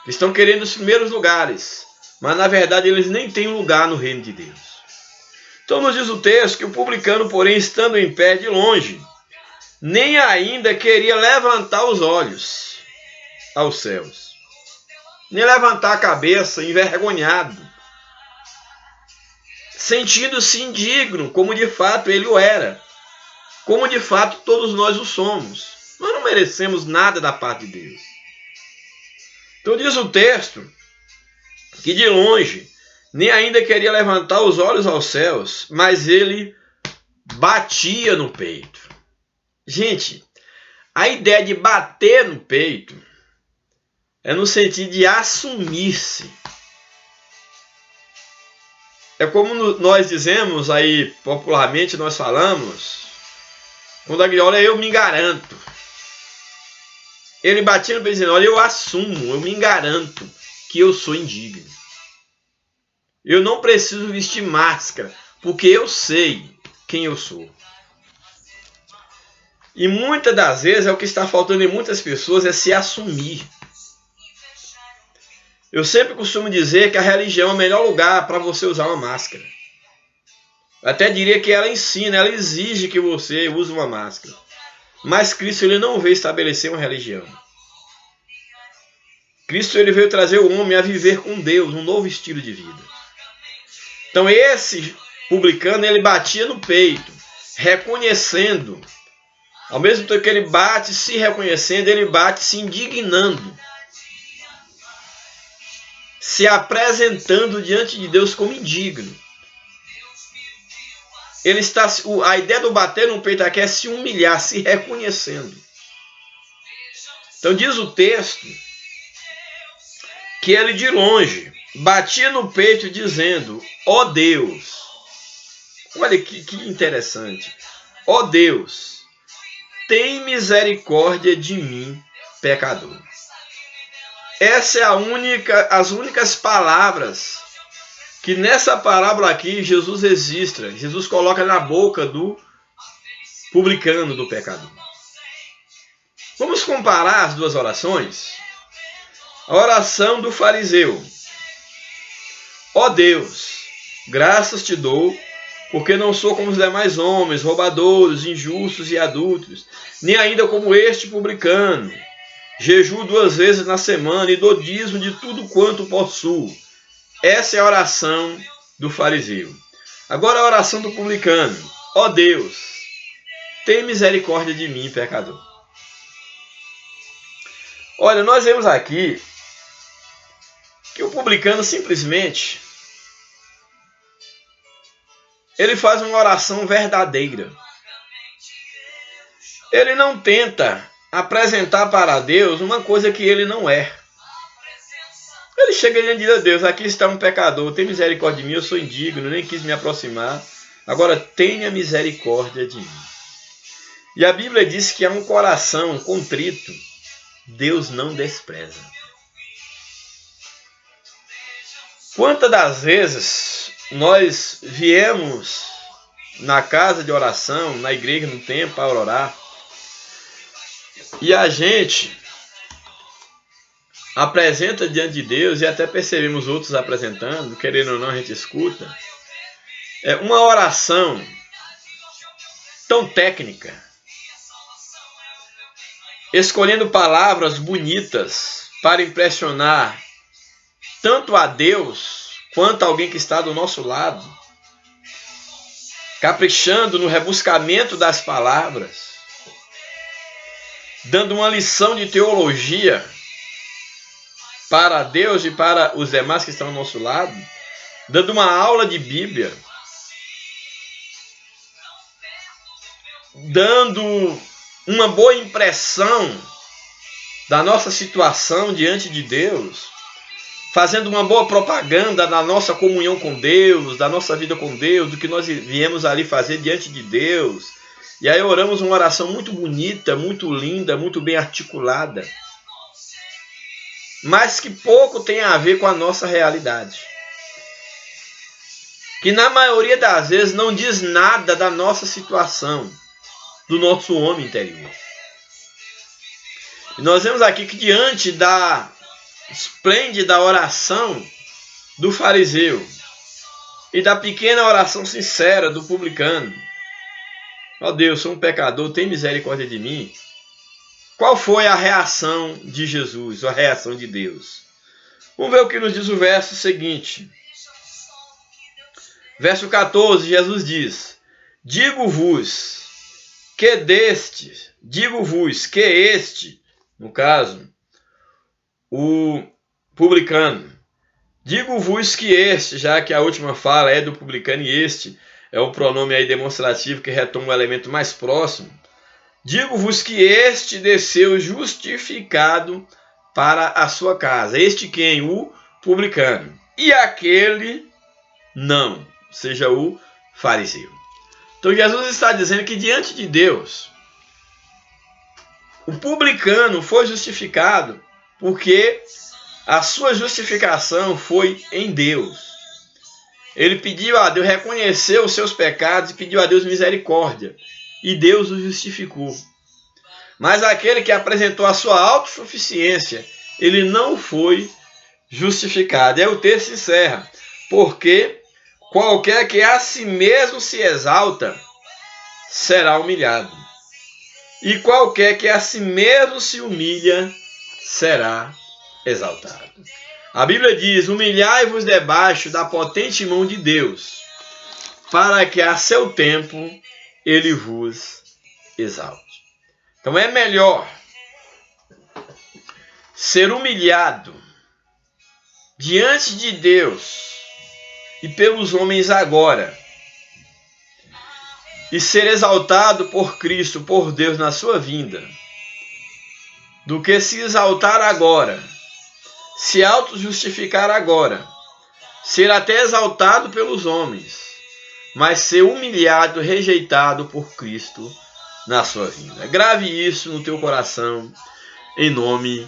Estão querendo os primeiros lugares, mas na verdade eles nem têm lugar no reino de Deus. Então nos diz o texto que o publicano, porém, estando em pé de longe, nem ainda queria levantar os olhos aos céus, nem levantar a cabeça, envergonhado, sentindo-se indigno, como de fato ele o era, como de fato todos nós o somos. Nós não merecemos nada da parte de Deus. Então diz o texto que de longe nem ainda queria levantar os olhos aos céus, mas ele batia no peito. Gente, a ideia de bater no peito é no sentido de assumir-se. É como nós dizemos aí, popularmente nós falamos, quando alguém olha, eu me garanto. Ele batia no peito dizendo, olha, eu assumo, eu me garanto que eu sou indigno. Eu não preciso vestir máscara, porque eu sei quem eu sou. E muitas das vezes é o que está faltando em muitas pessoas, é se assumir. Eu sempre costumo dizer que a religião é o melhor lugar para você usar uma máscara. Eu até diria que ela ensina, ela exige que você use uma máscara. Mas Cristo, ele não veio estabelecer uma religião. Cristo, ele veio trazer o homem a viver com Deus, um novo estilo de vida. Então esse publicano, ele batia no peito, reconhecendo. Ao mesmo tempo que ele bate se reconhecendo, ele bate se indignando. Se apresentando diante de Deus como indigno. Ele está, a ideia do bater no peito aqui é se humilhar, se reconhecendo. Então diz o texto que ele de longe batia no peito dizendo, ó Deus, olha que interessante, ó Deus, tem misericórdia de mim, pecador. Essa é as únicas palavras que nessa parábola aqui Jesus registra, Jesus coloca na boca do publicano, do pecador. Vamos comparar as duas orações? A oração do fariseu. Ó Deus, graças te dou, porque não sou como os demais homens, roubadores, injustos e adúlteros, nem ainda como este publicano. Jejuo 2 vezes na semana e dou dízimo de tudo quanto possuo. Essa é a oração do fariseu. Agora a oração do publicano. Ó Deus, tem misericórdia de mim, pecador. Olha, nós vemos aqui que o publicano simplesmente ele faz uma oração verdadeira. Ele não tenta apresentar para Deus uma coisa que ele não é. Ele chega diante de Deus, aqui está um pecador, tem misericórdia de mim, eu sou indigno, nem quis me aproximar. Agora tenha misericórdia de mim. E a Bíblia diz que há um coração contrito, Deus não despreza. Quantas das vezes nós viemos na casa de oração, na igreja, no templo, para orar, e a gente apresenta diante de Deus, e até percebemos outros apresentando, querendo ou não a gente escuta, uma oração tão técnica, escolhendo palavras bonitas para impressionar tanto a Deus quanto a alguém que está do nosso lado, caprichando no rebuscamento das palavras, dando uma lição de teologia para Deus e para os demais que estão ao nosso lado, dando uma aula de Bíblia, dando uma boa impressão da nossa situação diante de Deus, fazendo uma boa propaganda da nossa comunhão com Deus, da nossa vida com Deus, do que nós viemos ali fazer diante de Deus. E aí oramos uma oração muito bonita, muito linda, muito bem articulada, mas que pouco tem a ver com a nossa realidade. Que na maioria das vezes não diz nada da nossa situação, do nosso homem interior. E nós vemos aqui que diante da esplêndida oração do fariseu e da pequena oração sincera do publicano, ó Deus, sou um pecador, tem misericórdia de mim. Qual foi a reação de Jesus, a reação de Deus? Vamos ver o que nos diz o verso seguinte. Verso 14, Jesus diz: Digo-vos que este, no caso, o publicano, digo-vos que este, já que a última fala é do publicano e este é o pronome aí demonstrativo que retoma o elemento mais próximo, digo-vos que este desceu justificado para a sua casa. Este quem? O publicano. E aquele não, ou seja, o fariseu. Então Jesus está dizendo que diante de Deus, o publicano foi justificado porque a sua justificação foi em Deus. Ele pediu a Deus, reconheceu os seus pecados e pediu a Deus misericórdia. E Deus o justificou. Mas aquele que apresentou a sua autossuficiência, ele não foi justificado. E aí o texto encerra: porque qualquer que a si mesmo se exalta, será humilhado. E qualquer que a si mesmo se humilha, será exaltado. A Bíblia diz: humilhai-vos debaixo da potente mão de Deus, para que a seu tempo ele vos exalte. Então é melhor ser humilhado diante de Deus e pelos homens agora, e ser exaltado por Cristo, por Deus na sua vinda, do que se exaltar agora, se auto-justificar agora, ser até exaltado pelos homens, mas ser humilhado, rejeitado por Cristo na sua vinda. Grave isso no teu coração, em nome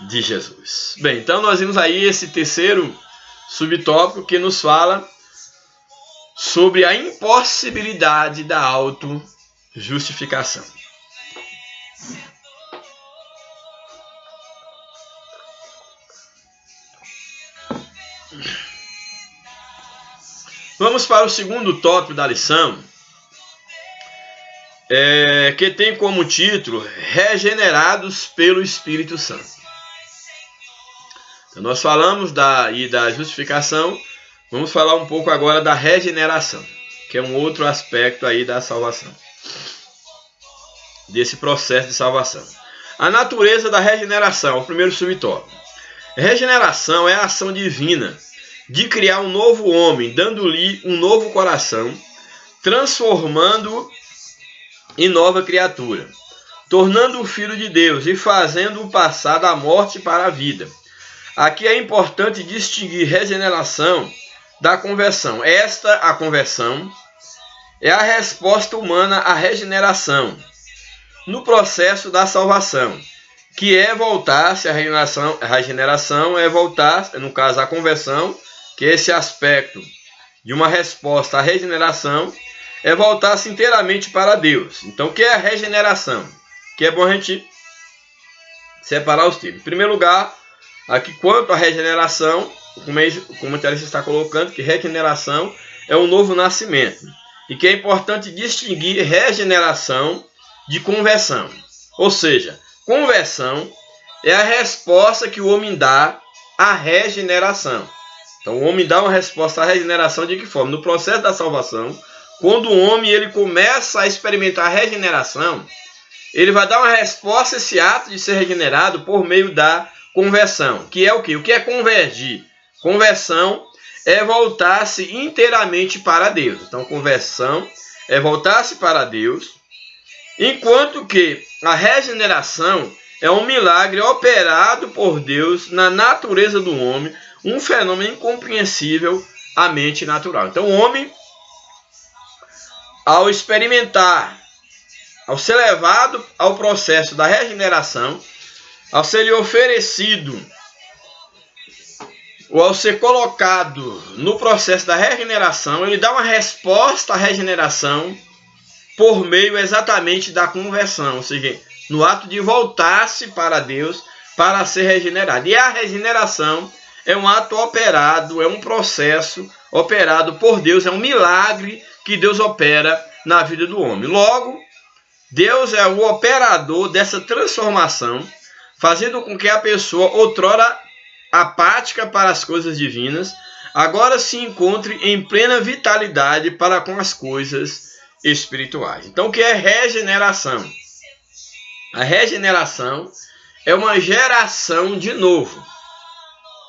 de Jesus. Bem, então nós vimos aí esse terceiro subtópico que nos fala sobre a impossibilidade da auto-justificação. Vamos para o segundo tópico da lição, que tem como título Regenerados pelo Espírito Santo. Então, nós falamos da justificação, vamos falar um pouco agora da regeneração, que é um outro aspecto aí da salvação, desse processo de salvação. A natureza da regeneração, o primeiro subtópico. Regeneração é a ação divina de criar um novo homem, dando-lhe um novo coração, transformando-o em nova criatura, tornando-o filho de Deus e fazendo-o passar da morte para a vida. Aqui é importante distinguir regeneração da conversão. A conversão, é a resposta humana à regeneração no processo da salvação, que é voltar-se a regeneração é voltar, no caso a conversão, que é esse aspecto de uma resposta à regeneração, é voltar-se inteiramente para Deus. Então, o que é a regeneração? Que é bom a gente separar os termos. Em primeiro lugar, aqui quanto à regeneração, o comentarista está colocando que regeneração é um novo nascimento. E que é importante distinguir regeneração de conversão. Ou seja, conversão é a resposta que o homem dá à regeneração. Então o homem dá uma resposta à regeneração de que forma? No processo da salvação, quando o homem ele começa a experimentar a regeneração, ele vai dar uma resposta a esse ato de ser regenerado por meio da conversão. Que é o quê? O que é convergir? Conversão é voltar-se inteiramente para Deus. Então conversão é voltar-se para Deus, enquanto que a regeneração é um milagre operado por Deus na natureza do homem, um fenômeno incompreensível à mente natural. Então o homem, ao experimentar, ao ser levado ao processo da regeneração, ao ser lhe oferecido, ou ao ser colocado no processo da regeneração, ele dá uma resposta à regeneração por meio exatamente da conversão, ou seja, no ato de voltar-se para Deus para ser regenerado. E a regeneração é um ato operado, é um processo operado por Deus, é um milagre que Deus opera na vida do homem. Logo, Deus é o operador dessa transformação, fazendo com que a pessoa, outrora apática para as coisas divinas, agora se encontre em plena vitalidade para com as coisas espirituais. Então, o que é regeneração? A regeneração é uma geração de novo.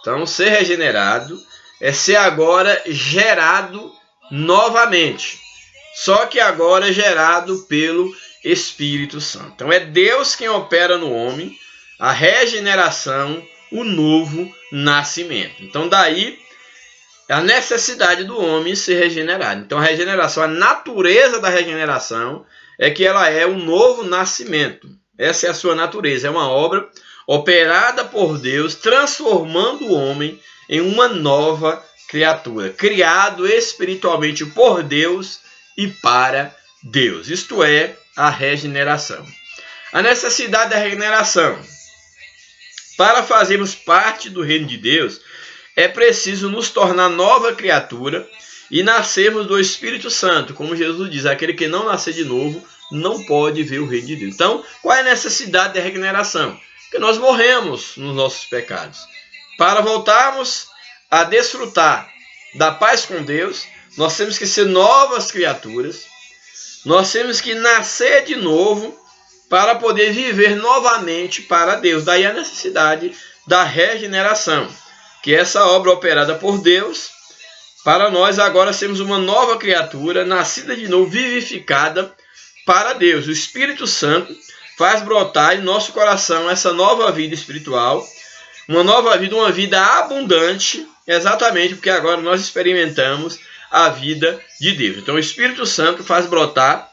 Então, ser regenerado é ser agora gerado novamente. Só que agora é gerado pelo Espírito Santo. Então, é Deus quem opera no homem a regeneração, o novo nascimento. Então, daí a necessidade do homem ser regenerado. Então, a regeneração, a natureza da regeneração é que ela é um novo nascimento. Essa é a sua natureza. É uma obra operada por Deus, transformando o homem em uma nova criatura, criado espiritualmente por Deus e para Deus. Isto é a regeneração. A necessidade da regeneração. Para fazermos parte do reino de Deus, é preciso nos tornar nova criatura e nascermos do Espírito Santo. Como Jesus diz, aquele que não nascer de novo não pode ver o reino de Deus. Então, qual é a necessidade da regeneração? Porque nós morremos nos nossos pecados. Para voltarmos a desfrutar da paz com Deus, nós temos que ser novas criaturas, nós temos que nascer de novo para poder viver novamente para Deus. Daí a necessidade da regeneração, que é essa obra operada por Deus, para nós agora sermos uma nova criatura, nascida de novo, vivificada para Deus. O Espírito Santo faz brotar em nosso coração essa nova vida espiritual, uma nova vida, uma vida abundante, exatamente porque agora nós experimentamos a vida de Deus. Então o Espírito Santo faz brotar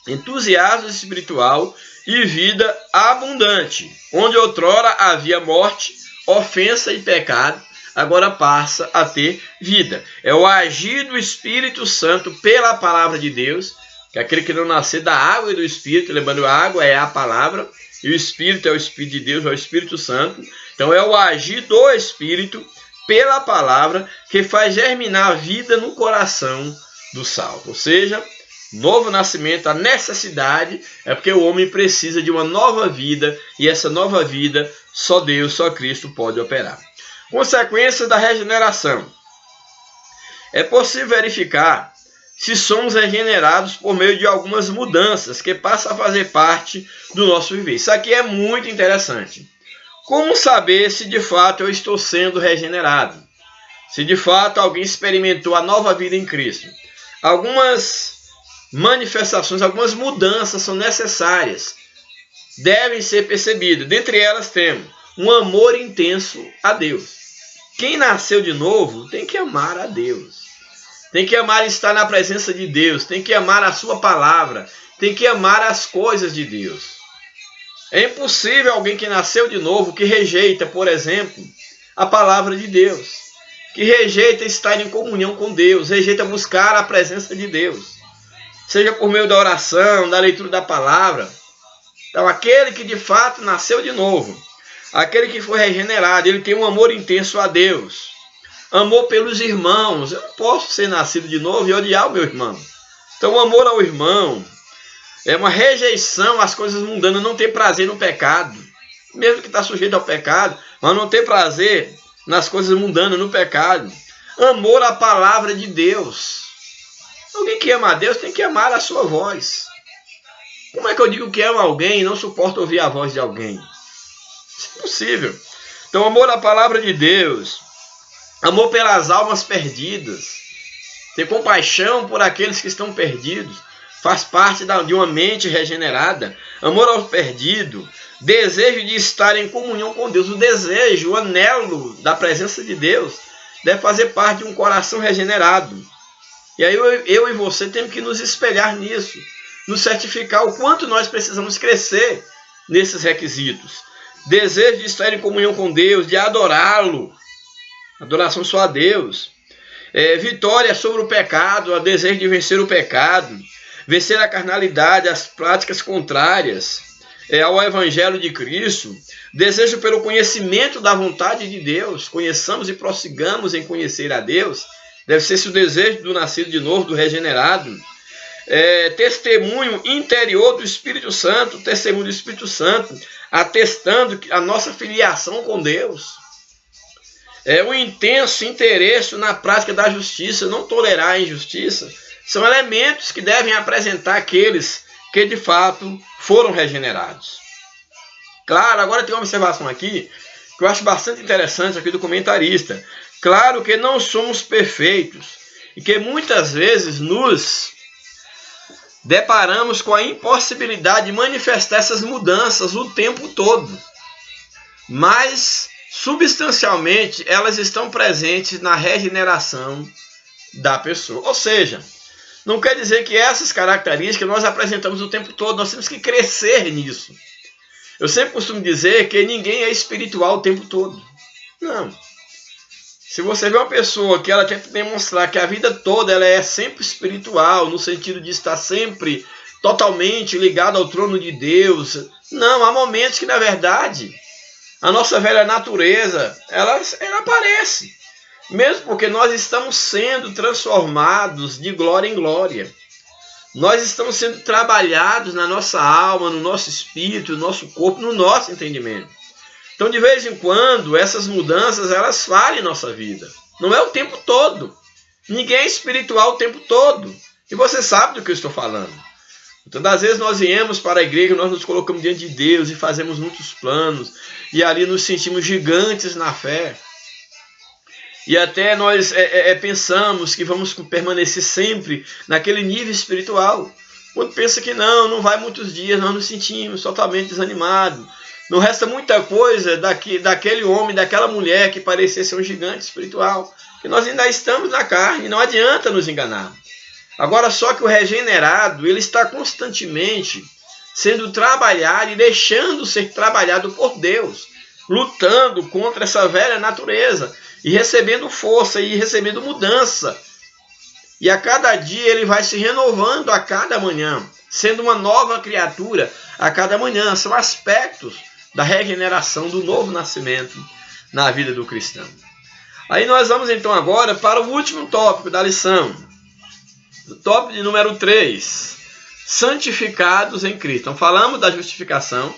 entusiasmo espiritual e vida abundante. Onde outrora havia morte, ofensa e pecado, agora passa a ter vida. É o agir do Espírito Santo pela palavra de Deus, que é aquele que não nascer da água e do Espírito, lembrando, a água é a palavra, e o Espírito é o Espírito de Deus, é o Espírito Santo. Então é o agir do Espírito pela palavra que faz germinar a vida no coração do salvo. Ou seja, novo nascimento, a necessidade é porque o homem precisa de uma nova vida e essa nova vida só Deus, só Cristo pode operar. Consequências da regeneração. É possível verificar se somos regenerados por meio de algumas mudanças que passam a fazer parte do nosso viver. Isso aqui é muito interessante. Como saber se de fato eu estou sendo regenerado? Se de fato alguém experimentou a nova vida em Cristo? Algumas manifestações, algumas mudanças são necessárias, devem ser percebidas. Dentre elas temos um amor intenso a Deus. Quem nasceu de novo tem que amar a Deus. Tem que amar estar na presença de Deus. Tem que amar a sua palavra. Tem que amar as coisas de Deus. É impossível alguém que nasceu de novo, que rejeita, por exemplo, a palavra de Deus, que rejeita estar em comunhão com Deus, rejeita buscar a presença de Deus, seja por meio da oração, da leitura da palavra. Então, aquele que de fato nasceu de novo, aquele que foi regenerado, ele tem um amor intenso a Deus, amor pelos irmãos. Eu não posso ser nascido de novo e odiar o meu irmão. Então, o amor ao irmão é uma rejeição às coisas mundanas, não ter prazer no pecado, mesmo que está sujeito ao pecado, mas não ter prazer nas coisas mundanas, no pecado. Amor à palavra de Deus. Alguém que ama a Deus tem que amar a sua voz. Como é que eu digo que ama alguém e não suporto ouvir a voz de alguém? Isso é impossível. Então, amor à palavra de Deus, amor pelas almas perdidas, ter compaixão por aqueles que estão perdidos, faz parte de uma mente regenerada. Amor ao perdido, desejo de estar em comunhão com Deus, o desejo, o anelo da presença de Deus deve fazer parte de um coração regenerado. E aí eu e você temos que nos espelhar nisso, nos certificar o quanto nós precisamos crescer nesses requisitos. Desejo de estar em comunhão com Deus, de adorá-lo, adoração só a Deus. Vitória sobre o pecado, o desejo de vencer o pecado, vencer a carnalidade, as práticas contrárias ao Evangelho de Cristo, desejo pelo conhecimento da vontade de Deus, conheçamos e prossigamos em conhecer a Deus, deve ser esse o desejo do nascido de novo, do regenerado. Testemunho interior do Espírito Santo, testemunho do Espírito Santo, atestando a nossa filiação com Deus. Um intenso interesse na prática da justiça, não tolerar a injustiça, são elementos que devem apresentar aqueles que de fato foram regenerados. Claro, agora tem uma observação aqui que eu acho bastante interessante aqui do comentarista. Claro que não somos perfeitos e que muitas vezes nos deparamos com a impossibilidade de manifestar essas mudanças o tempo todo. Mas, substancialmente, elas estão presentes na regeneração da pessoa. Ou seja, não quer dizer que essas características nós apresentamos o tempo todo, nós temos que crescer nisso. Eu sempre costumo dizer que ninguém é espiritual o tempo todo. Não. Se você vê uma pessoa que ela tenta demonstrar que a vida toda ela é sempre espiritual, no sentido de estar sempre totalmente ligada ao trono de Deus, não, há momentos que na verdade a nossa velha natureza ela aparece. Mesmo porque nós estamos sendo transformados de glória em glória. Nós estamos sendo trabalhados na nossa alma, no nosso espírito, no nosso corpo, no nosso entendimento. Então, de vez em quando, essas mudanças, elas falham em nossa vida. Não é o tempo todo. Ninguém é espiritual o tempo todo. E você sabe do que eu estou falando. Muitas das vezes nós viemos para a igreja, nós nos colocamos diante de Deus e fazemos muitos planos. E ali nos sentimos gigantes na fé. E até nós pensamos que vamos permanecer sempre naquele nível espiritual. Quando pensa que não vai muitos dias, nós nos sentimos totalmente desanimados. Não resta muita coisa daquele homem, daquela mulher que parecia ser um gigante espiritual. Que nós ainda estamos na carne, não adianta nos enganar. Agora só que o regenerado, ele está constantemente sendo trabalhado e deixando ser trabalhado por Deus. Lutando contra essa velha natureza. E recebendo força e recebendo mudança. E a cada dia ele vai se renovando a cada manhã. Sendo uma nova criatura a cada manhã. São aspectos da regeneração, do novo nascimento na vida do cristão. Aí nós vamos então agora para o último tópico da lição. O tópico de número 3. Santificados em Cristo. Então falamos da justificação,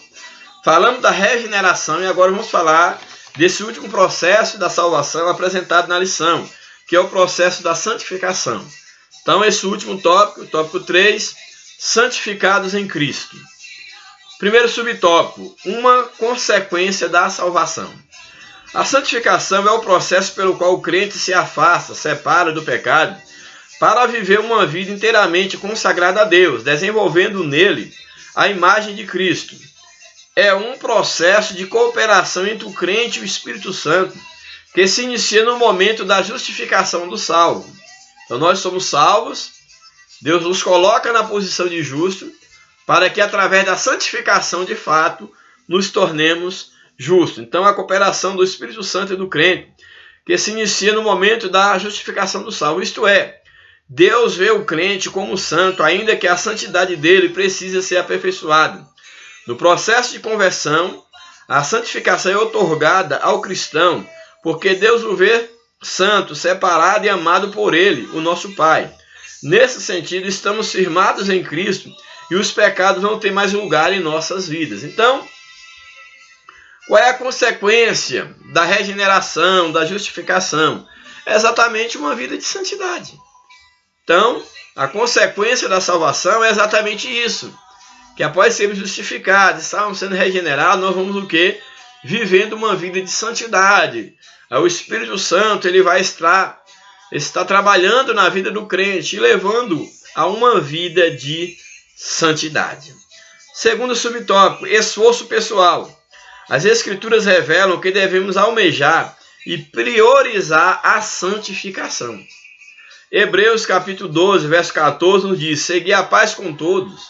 falamos da regeneração e agora vamos falar desse último processo da salvação apresentado na lição, que é o processo da santificação. Então esse último tópico, o tópico 3, santificados em Cristo. Primeiro subtópico, uma consequência da salvação. A santificação é o processo pelo qual o crente se afasta, separa do pecado, para viver uma vida inteiramente consagrada a Deus, desenvolvendo nele a imagem de Cristo. É um processo de cooperação entre o crente e o Espírito Santo, que se inicia no momento da justificação do salvo. Então nós somos salvos, Deus nos coloca na posição de justo, para que através da santificação de fato nos tornemos justos. Então a cooperação do Espírito Santo e do crente, que se inicia no momento da justificação do salvo. Isto é, Deus vê o crente como santo, ainda que a santidade dele precise ser aperfeiçoada. No processo de conversão, a santificação é outorgada ao cristão, porque Deus o vê santo, separado e amado por ele, o nosso Pai. Nesse sentido, estamos firmados em Cristo e os pecados não têm mais lugar em nossas vidas. Então, qual é a consequência da regeneração, da justificação? É exatamente uma vida de santidade. Então, a consequência da salvação é exatamente isso. Que após sermos justificados, estamos sendo regenerados, nós vamos o quê? Vivendo uma vida de santidade. O Espírito Santo ele vai estar trabalhando na vida do crente e levando a uma vida de santidade. Segundo subtópico, esforço pessoal. As Escrituras revelam que devemos almejar e priorizar a santificação. Hebreus capítulo 12, verso 14 nos diz: segui a paz com todos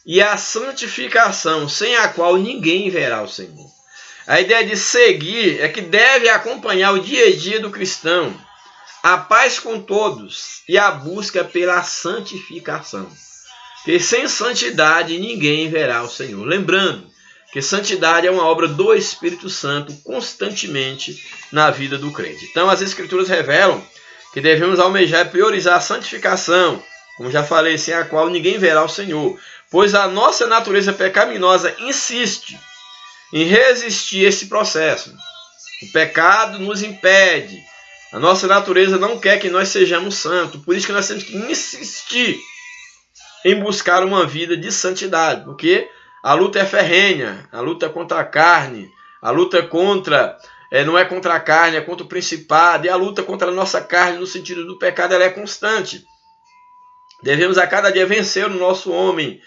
e a santificação, sem a qual ninguém verá o Senhor. A ideia de seguir é que deve acompanhar o dia a dia do cristão, a paz com todos e a busca pela santificação. Porque sem santidade ninguém verá o Senhor. Lembrando que santidade é uma obra do Espírito Santo constantemente na vida do crente. Então as Escrituras revelam que devemos almejar e priorizar a santificação, como já falei, sem a qual ninguém verá o Senhor. Pois a nossa natureza pecaminosa insiste em resistir a esse processo. O pecado nos impede. A nossa natureza não quer que nós sejamos santos. Por isso que nós temos que insistir em buscar uma vida de santidade. Porque a luta é ferrenha. A luta é contra a carne. A luta contra... não é contra a carne, é contra o principado. E a luta contra a nossa carne, no sentido do pecado, ela é constante. Devemos a cada dia vencer o nosso homem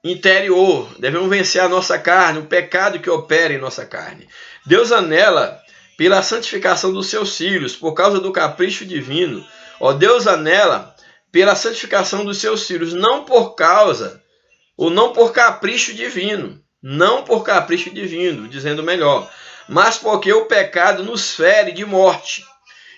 interior. Devemos vencer a nossa carne, o pecado que opera em nossa carne. Deus anela pela santificação dos seus filhos, por causa do capricho divino. Deus anela pela santificação dos seus filhos, não por causa, ou não por capricho divino. Não por capricho divino, dizendo melhor. Mas porque o pecado nos fere de morte.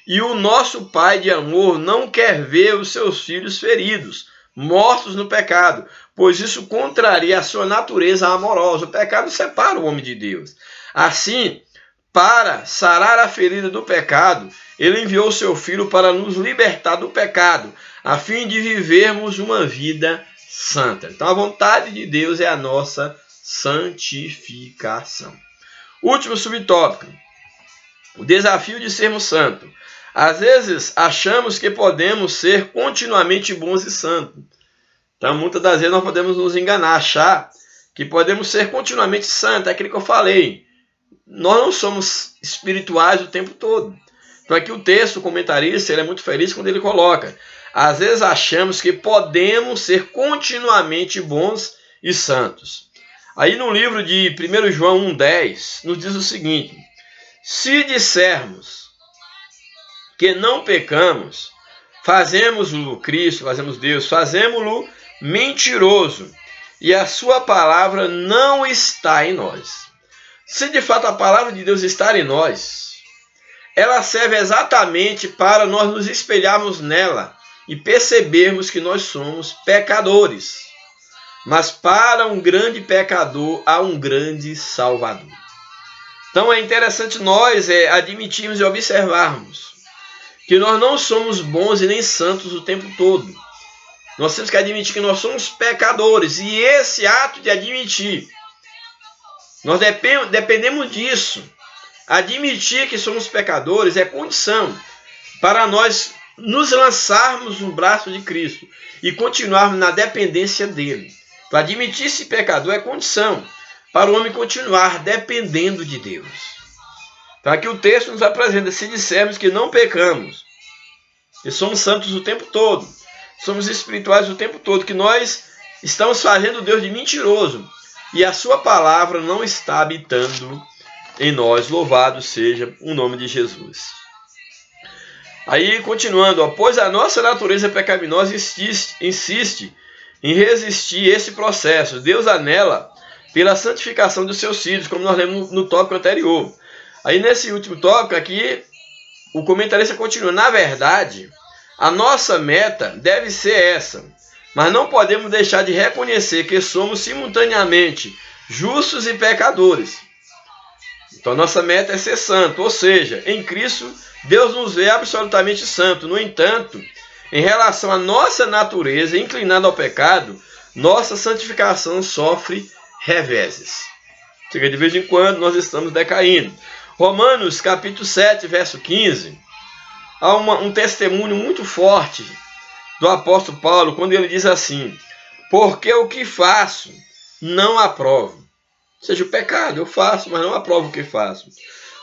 E o nosso Pai de amor não quer ver os seus filhos feridos, mortos no pecado, pois isso contraria a sua natureza amorosa. O pecado separa o homem de Deus. Assim, para sarar a ferida do pecado, ele enviou seu Filho para nos libertar do pecado, a fim de vivermos uma vida santa. Então a vontade de Deus é a nossa santificação. Último subtópico, o desafio de sermos santos. Às vezes achamos que podemos ser continuamente bons e santos. Então muitas das vezes nós podemos nos enganar, achar que podemos ser continuamente santos. É aquilo que eu falei. Nós não somos espirituais o tempo todo. Então aqui o texto, o comentarista, ele é muito feliz quando ele coloca: às vezes achamos que podemos ser continuamente bons e santos. Aí no livro de 1 João 1,10 nos diz o seguinte: se dissermos que não pecamos, fazemos-lo Cristo, fazemos Deus, fazemos-lo mentiroso, e a sua palavra não está em nós. Se de fato a palavra de Deus está em nós, ela serve exatamente para nós nos espelharmos nela e percebermos que nós somos pecadores. Mas para um grande pecador há um grande Salvador. Então é interessante nós admitirmos e observarmos que nós não somos bons e nem santos o tempo todo. Nós temos que admitir que nós somos pecadores. E esse ato de admitir, nós dependemos disso. Admitir que somos pecadores é condição para nós nos lançarmos no braço de Cristo e continuarmos na dependência dele. Para admitir-se pecador é condição para o homem continuar dependendo de Deus. Para que o texto nos apresenta, se dissermos que não pecamos, que somos santos o tempo todo, somos espirituais o tempo todo, que nós estamos fazendo Deus de mentiroso e a sua palavra não está habitando em nós. Louvado seja o nome de Jesus. Aí, continuando, pois a nossa natureza pecaminosa insiste em resistir esse processo. Deus anela pela santificação dos seus filhos, como nós lemos no tópico anterior. Aí, nesse último tópico aqui, o comentarista continua. Na verdade, a nossa meta deve ser essa, mas não podemos deixar de reconhecer que somos simultaneamente justos e pecadores. Então, a nossa meta é ser santo, ou seja, em Cristo, Deus nos vê absolutamente santo. No entanto, em relação à nossa natureza inclinada ao pecado, nossa santificação sofre reveses. Chega de vez em quando nós estamos decaindo. Romanos capítulo 7, verso 15, há um testemunho muito forte do apóstolo Paulo, quando ele diz assim: porque o que faço não aprovo. Ou seja, o pecado eu faço, mas não aprovo o que faço.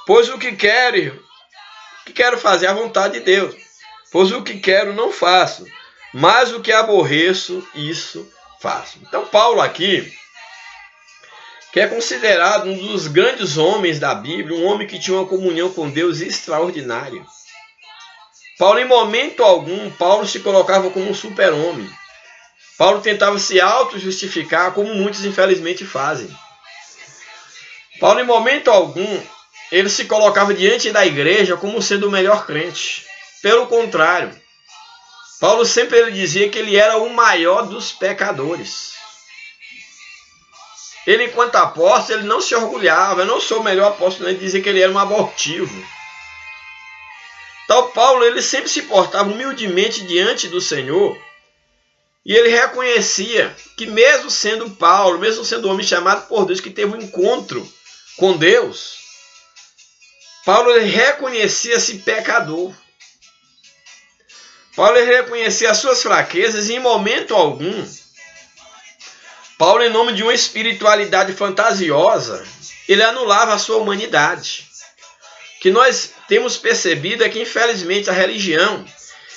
Pois o que quero fazer é a vontade de Deus. Pois o que quero não faço, mas o que aborreço, isso faço. Então Paulo aqui, que é considerado um dos grandes homens da Bíblia, um homem que tinha uma comunhão com Deus extraordinária. Paulo, em momento algum, Paulo se colocava como um super-homem. Paulo tentava se auto-justificar, como muitos infelizmente fazem. Paulo, em momento algum, ele se colocava diante da igreja como sendo o melhor crente. Pelo contrário, Paulo sempre dizia que ele era o maior dos pecadores. Ele, enquanto apóstolo, ele não se orgulhava. Eu não sou o melhor apóstolo, ele dizia que ele era um abortivo. Então, Paulo, ele sempre se portava humildemente diante do Senhor. E ele reconhecia que mesmo sendo Paulo, mesmo sendo um homem chamado por Deus, que teve um encontro com Deus, Paulo, ele reconhecia-se pecador. Paulo, ele reconhecia as suas fraquezas e em momento algum, Paulo, em nome de uma espiritualidade fantasiosa, ele anulava a sua humanidade. O que nós temos percebido é que, infelizmente, a religião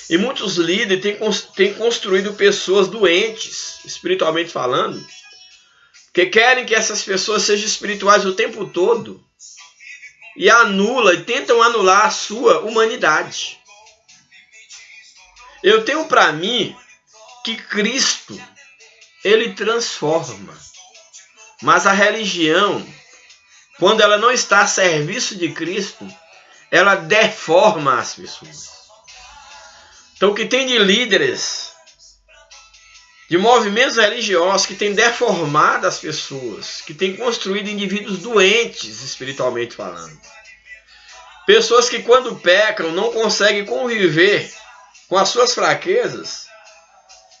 e muitos líderes têm construído pessoas doentes, espiritualmente falando, que querem que essas pessoas sejam espirituais o tempo todo e tentam anular a sua humanidade. Eu tenho para mim que Cristo, ele transforma, mas a religião, quando ela não está a serviço de Cristo, ela deforma as pessoas. Então, o que tem de líderes, de movimentos religiosos que têm deformado as pessoas, que têm construído indivíduos doentes, espiritualmente falando. Pessoas que, quando pecam, não conseguem conviver com as suas fraquezas,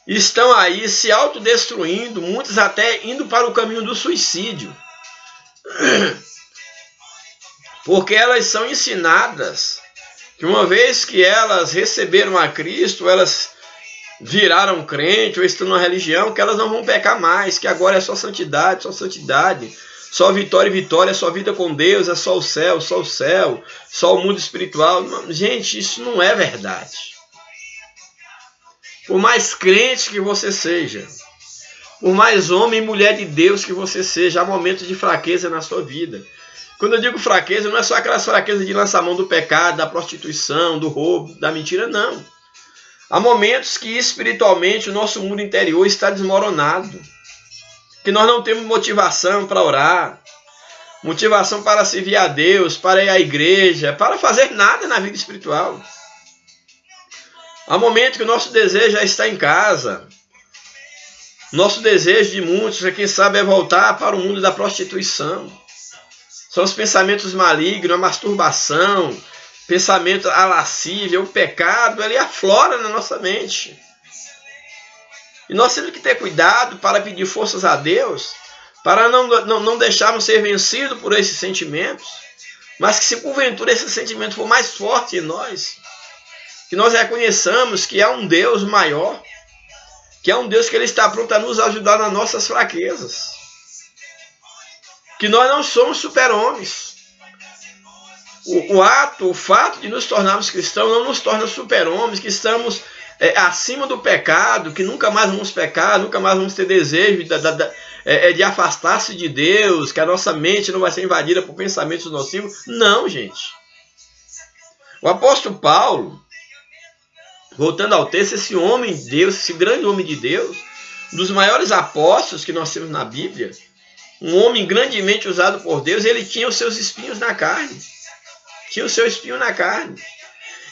estão aí se autodestruindo, muitos até indo para o caminho do suicídio. Porque elas são ensinadas que uma vez que elas receberam a Cristo, elas viraram crente ou estão na religião, que elas não vão pecar mais, que agora é só santidade, só vitória e vitória, é só vida com Deus, é só o céu, só o mundo espiritual. Gente, isso não é verdade. Por mais crente que você seja, por mais homem e mulher de Deus que você seja, há momentos de fraqueza na sua vida. Quando eu digo fraqueza, não é só aquelas fraquezas de lançar a mão do pecado, da prostituição, do roubo, da mentira, não. Há momentos que espiritualmente o nosso mundo interior está desmoronado. Que nós não temos motivação para orar, motivação para servir a Deus, para ir à igreja, para fazer nada na vida espiritual. Há momentos que o nosso desejo já está em casa. Nosso desejo de muitos, quem sabe, é voltar para o mundo da prostituição. São os pensamentos malignos, a masturbação, pensamento lascívio, o pecado, ele aflora na nossa mente. E nós temos que ter cuidado para pedir forças a Deus, para não deixarmos ser vencidos por esses sentimentos, mas que se porventura esse sentimento for mais forte em nós, que nós reconheçamos que há um Deus maior, que é um Deus que Ele está pronto a nos ajudar nas nossas fraquezas, que nós não somos super-homens. O fato de nos tornarmos cristãos não nos torna super-homens, que estamos acima do pecado, que nunca mais vamos pecar, nunca mais vamos ter desejo de afastar-se de Deus, que a nossa mente não vai ser invadida por pensamentos nocivos. Não, gente. O apóstolo Paulo, voltando ao texto, esse homem de Deus, esse grande homem de Deus, um dos maiores apóstolos que nós temos na Bíblia, um homem grandemente usado por Deus, ele tinha os seus espinhos na carne. Tinha o seu espinho na carne.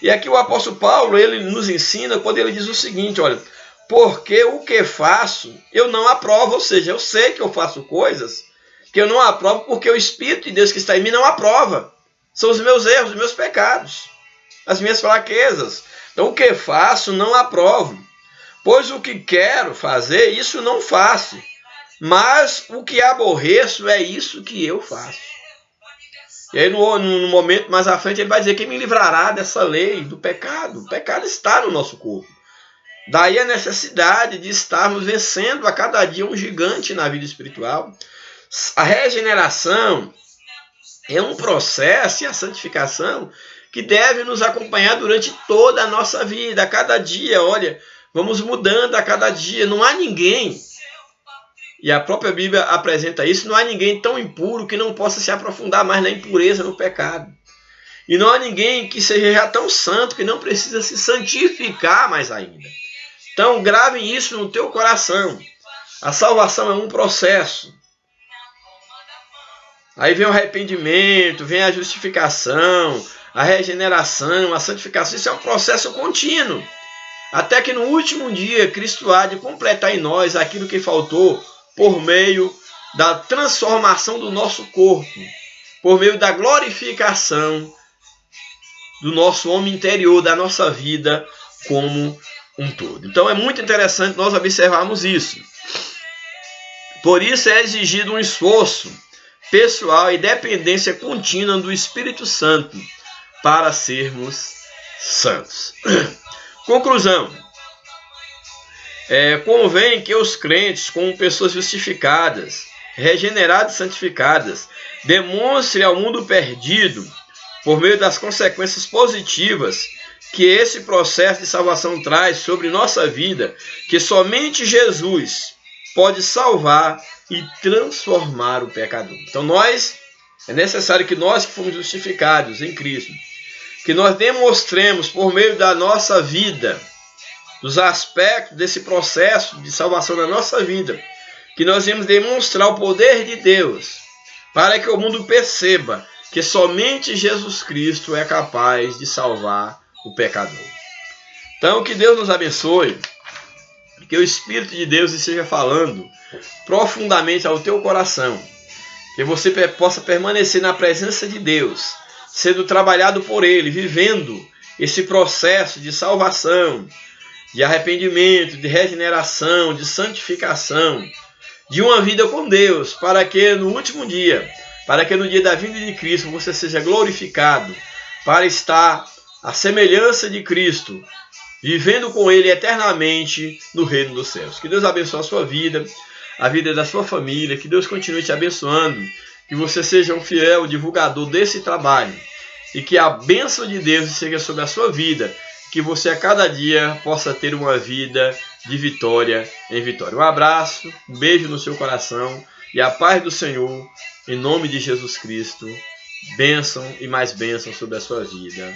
E aqui o apóstolo Paulo, ele nos ensina quando ele diz o seguinte, olha, porque o que faço, eu não aprovo, ou seja, eu sei que eu faço coisas que eu não aprovo porque o Espírito de Deus que está em mim não aprova. São os meus erros, os meus pecados, as minhas fraquezas. Então o que faço, não aprovo. Pois o que quero fazer, isso não faço. Mas o que aborreço é isso que eu faço. E aí no momento mais à frente ele vai dizer, quem me livrará dessa lei do pecado? O pecado está no nosso corpo. Daí a necessidade de estarmos vencendo a cada dia um gigante na vida espiritual. A regeneração é um processo, e a santificação que deve nos acompanhar durante toda a nossa vida. A cada dia, olha, vamos mudando a cada dia. Não há ninguém, e a própria Bíblia apresenta isso, não há ninguém tão impuro que não possa se aprofundar mais na impureza, no pecado. E não há ninguém que seja já tão santo que não precisa se santificar mais ainda. Então, gravem isso no teu coração. A salvação é um processo. Aí vem o arrependimento, vem a justificação, a regeneração, a santificação. Isso é um processo contínuo. Até que no último dia, Cristo há de completar em nós aquilo que faltou por meio da transformação do nosso corpo, por meio da glorificação do nosso homem interior, da nossa vida como um todo. Então é muito interessante nós observarmos isso. Por isso é exigido um esforço pessoal e dependência contínua do Espírito Santo para sermos santos. Conclusão. Convém que os crentes, como pessoas justificadas, regeneradas e santificadas, demonstrem ao mundo perdido, por meio das consequências positivas que esse processo de salvação traz sobre nossa vida, que somente Jesus pode salvar e transformar o pecador. Então é necessário que nós que fomos justificados em Cristo, que nós demonstremos por meio da nossa vida, dos aspectos desse processo de salvação na nossa vida, que nós vamos demonstrar o poder de Deus, para que o mundo perceba que somente Jesus Cristo é capaz de salvar o pecador. Então, que Deus nos abençoe, que o Espírito de Deus esteja falando profundamente ao teu coração, que você possa permanecer na presença de Deus, sendo trabalhado por Ele, vivendo esse processo de salvação, de arrependimento, de regeneração, de santificação, de uma vida com Deus, para que no último dia, para que no dia da vinda de Cristo você seja glorificado, para estar à semelhança de Cristo, vivendo com Ele eternamente no reino dos céus. Que Deus abençoe a sua vida, a vida da sua família, que Deus continue te abençoando, que você seja um fiel divulgador desse trabalho e que a bênção de Deus seja sobre a sua vida, que você a cada dia possa ter uma vida de vitória em vitória. Um abraço, um beijo no seu coração e a paz do Senhor, em nome de Jesus Cristo, bênção e mais bênção sobre a sua vida.